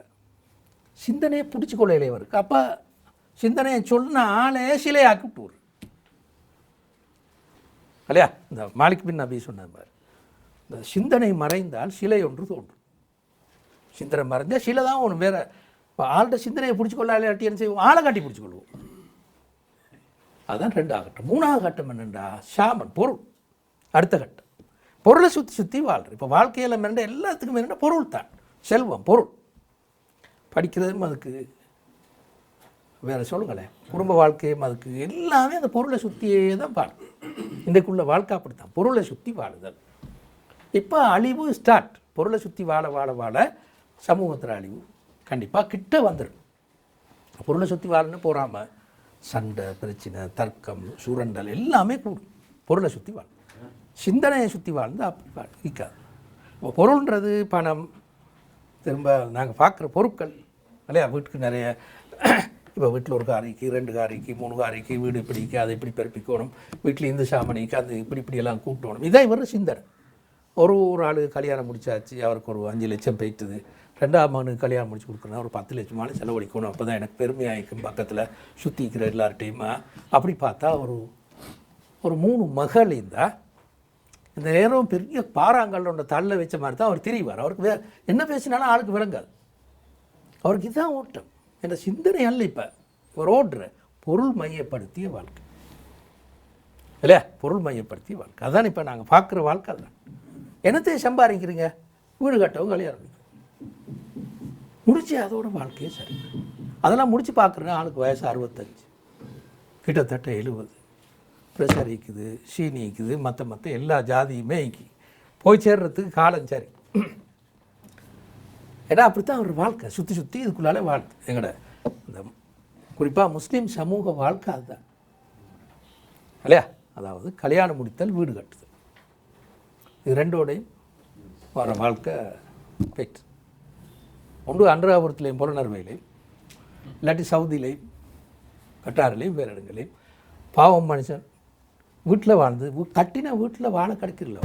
சிந்தனையை பிடிச்சி கொள்ளையிலே இவருக்கு. அப்போ சிந்தனையை சொன்ன ஆளையே சிலையாக்கி விட்டு விடுற இல்லையா? இந்த மாலிக் பின் நபி சொன்ன மாதிரி, இந்த சிந்தனை மறைந்தால் சிலை ஒன்று தோன்றும். சிந்தனை மறைஞ்சால் சிலை தான் ஒன்று வேறு. இப்போ ஆள்கிட்ட சிந்தனையை பிடிச்சிக்கொள்ள ஆட்டி என்ன செய்வோம்? ஆளை காட்டி பிடிச்சிக்கொள்வோம். அதுதான் ரெண்டாவது கட்டம். மூணாவது கட்டம் என்னென்னா ஷாமன், பொருள். அடுத்த கட்டம் பொருளை சுற்றி வாழ்ற. இப்போ வாழ்க்கையில் மிரண்ட எல்லாத்துக்கும் மிரண்ட பொருள் தான். செல்வம், பொருள். படிக்கிறதும் அதுக்கு, வேறு சொல்லுங்களேன், குடும்ப வாழ்க்கையும் அதுக்கு, எல்லாமே அந்த பொருளை சுற்றியே தான் பாடும். இன்றைக்குள்ள வாழ்க்கை அப்படித்தான், பொருளை சுற்றி வாழுதல். இப்போ அழிவு ஸ்டார்ட். பொருளை சுற்றி வாழ சமூகத்தில் அழிவு கண்டிப்பாக கிட்ட வந்துடும். பொருளை சுற்றி வாழன்னு போகாமல் சண்டை, பிரச்சனை, தர்க்கம், சுரண்டல் எல்லாமே கூடும். பொருளை சுற்றி வாழும். சிந்தனையை சுற்றி வாழ்ந்து அப்படி இருக்காது. இப்போ பொருள்ன்றது பணம், திரும்ப நாங்கள் பார்க்குற பொருட்கள் இல்லையா? வீட்டுக்கு நிறைய, இப்போ வீட்டில் ஒரு காரிக்கு, 2 காரிக்கு, 3 காரிக்கு, வீடு இப்படிக்கு, அதை இப்படி பிறப்பிக்கணும், வீட்டில் இந்த சாமணிக்கு அது இப்படியெல்லாம் கூட்டணும். இதான் இவர் சிந்தனை. ஒரு ஆள் கல்யாணம் முடிச்சாச்சு, அவருக்கு ஒரு 5 லட்சம் போயிட்டுது. 2ஆம் மகனுக்கு கல்யாணம் முடிச்சு கொடுக்கணும், ஒரு 10 லட்சமான செலவழிக்கணும். அப்போ தான் எனக்கு பெருமையாகிக்கும் பக்கத்தில் சுற்றிக்கிற எல்லார்ட்டையுமா. அப்படி பார்த்தா ஒரு 3 மகள் இருந்தால் இந்த நேரம் பெரிய பாறாங்கல்லோட தள்ள வச்ச மாதிரி தான் அவர் திரிவார். அவருக்கு என்ன பேசினாலும் ஆளுக்கு விளங்காது. அவருக்கு இதுதான் ஓட்டம். என்ற சிந்தனை அல்ல. இப்போ ஒரு ஓடுற பொருள் மையப்படுத்திய வாழ்க்கை இல்லையா? பொருள் மையப்படுத்திய வாழ்க்கை அதான் இப்போ நாங்கள் பார்க்குற வாழ்க்கை. அதுதான். என்னத்தையும் சம்பாதிக்கிறீங்க, வீடு கட்டவும் கல்யாணம் முடிச்சு அதோட வாழ்க்கையே சரி. அதெல்லாம் முடித்து பார்க்குறேன், ஆளுக்கு வயசு 65, கிட்டத்தட்ட 70. ப்ரெஷர் இருக்குது, சீனி இருக்குது, மற்ற எல்லா ஜாதியுமே போய் சேர்றதுக்கு காலம் சரி. ஏன்னா அப்படித்தான் ஒரு வாழ்க்கை சுற்றி இதுக்குள்ளாலே வாழ்க்கை. எங்களோட இந்த குறிப்பாக முஸ்லீம் சமூக வாழ்க்கை அதுதான் இல்லையா? அதாவது கல்யாணம் முடித்தல், வீடு கட்டுதல், இது ரெண்டோடையும் வர வாழ்க்கை போயிட்டு. ஒன்று அன்றாபுரத்துலேயும் புலனர்வையிலையும், இல்லாட்டி சவுதியிலையும், கட்டாரிலையும், வேறு இடங்களையும் பாவம் மனுஷன் வீட்டில் வாழ்ந்து கட்டின வீட்டில் வாழ கிடைக்கிறல.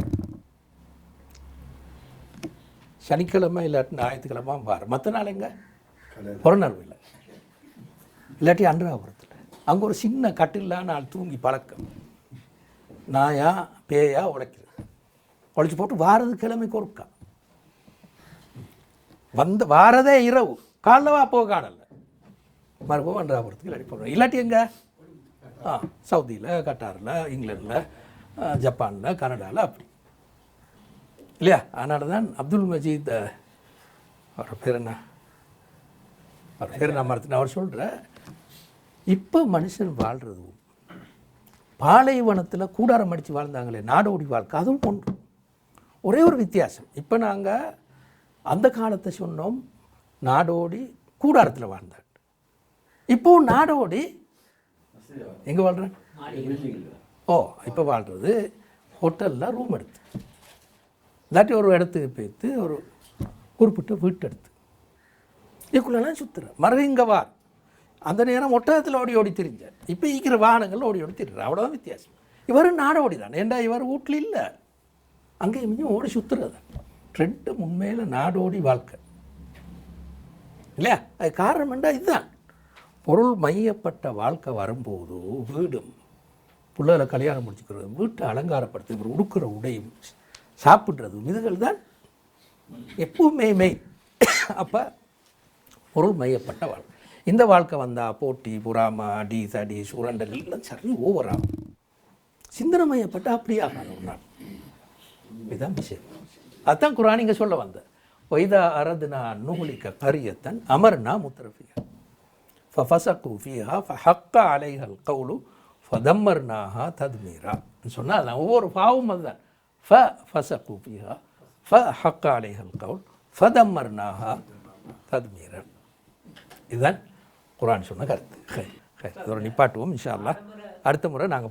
சனிக்கிழமை இல்லாட்டி ஞாயிற்றுக்கிழமை வார மற்ற நாள் எங்கே? புறநர்வையில் இல்லாட்டி அன்றாபுரத்தில். அங்கே ஒரு சின்ன கட்டிலான நாள் தூங்கி பழக்கம். நாயா பேயா உழைக்கிறது, உழைச்சி போட்டு வாரது கிழமைக்கு ஒருக்கா வாரதே இரவு, காலைல வா போக காணல, மறுபடியும் அன்றாபுரத்துக்கு இல்லாட்டி போடுறோம். இல்லாட்டி எங்கே? சவுதியில், கட்டாரில், இங்கிலாண்டில், ஜப்பானில், கனடாவில், அப்படி இல்லையா? அதனால தான் அப்துல் மஜீத், அவர் பேர் என்ன, அவர் பேர் நான் மறந்துட்டேன். அவர் சொல்கிற இப்போ மனுஷன் வாழ்கிறது பாலைவனத்தில் கூடாரம் அடித்து வாழ்ந்தாங்களே நாடோடி வாழ்க்கை, அதுவும் ஒன்று. ஒரே ஒரு வித்தியாசம், இப்போ நாங்கள் அந்த காலத்தை சொன்னோம் நாடோடி கூடாரத்தில் வாழ்ந்தார். இப்போது நாடோடி எங்கே வாழ்கிறேன்? இப்போ வாழ்கிறது ஹோட்டலில் ரூம் எடுத்து, இல்லாட்டி ஒரு இடத்துக்கு போய்த்து ஒரு குறிப்பிட்ட வீட்டு எடுத்து இதுக்குள்ளெல்லாம் சுற்றுறேன். மறுபடியும் இங்கே வார் அந்த நேரம் ஒட்டகத்தில் ஓடி ஓடி திரிஞ்சார். இப்போ இருக்கிற வாகனங்கள் ஓடி ஓடி திரிகிறார். அவ்வளோதான் வித்தியாசம். இவர் நாடோடி தான். ஏண்டா இவர் வீட்டில் இல்லை, அங்கே இங்கேயும் ஓடி சுற்றுறது. ரெண்டு உண்மையில் நாடோடி வாழ்க்கை இல்லையா? அது காரணம் என்ன? இதுதான் பொருள் மையப்பட்ட வாழ்க்கை வரும்போது வீடும் பிள்ளைகளை கல்யாணம் முடிச்சுக்கிறது, வீட்டை அலங்காரப்படுத்து, இவர் உடுக்கிற உடையும் சாப்பிட்றதும் இதுகள் தான் எப்பவுமே மெய். அப்போ பொருள் மையப்பட்ட வாழ்க்கை. இந்த வாழ்க்கை வந்தால் போட்டி பொறாமை அடி தடி சுரண்டல் எல்லாம் சரி ஓவராகும். சிந்தனை மையப்பட்ட அப்படி ஆகாது ஒரு நாள். இதுதான் விஷயம். அதுதான் குர்ஆன் இங்கே சொல்ல வந்த வைதா அரதுனா நுகுலிக்க கரியத்தன் அமர்னா முத்தரஃபியா ஃபஃபஸகு ஃபீஹா ஃபஹக்க அலைஹல் கவுலு ஃபதம்மர்னாஹா தத்மீரா சொன்னால் அதுதான் ஒவ்வொரு பாவம் அதுதான். ஃபஸகு ஃபீஹா ஃபஹக்க அலைஹல் கவுல் ஃபதம்மர்னாஹா தத்மீரா. இதுதான் குர்ஆன் சொன்ன கருத்து. அதோட நிப்பாட்டுவோம் இன்ஷா அல்லாஹ். அடுத்த முறை நாங்கள் பார்ப்போம்.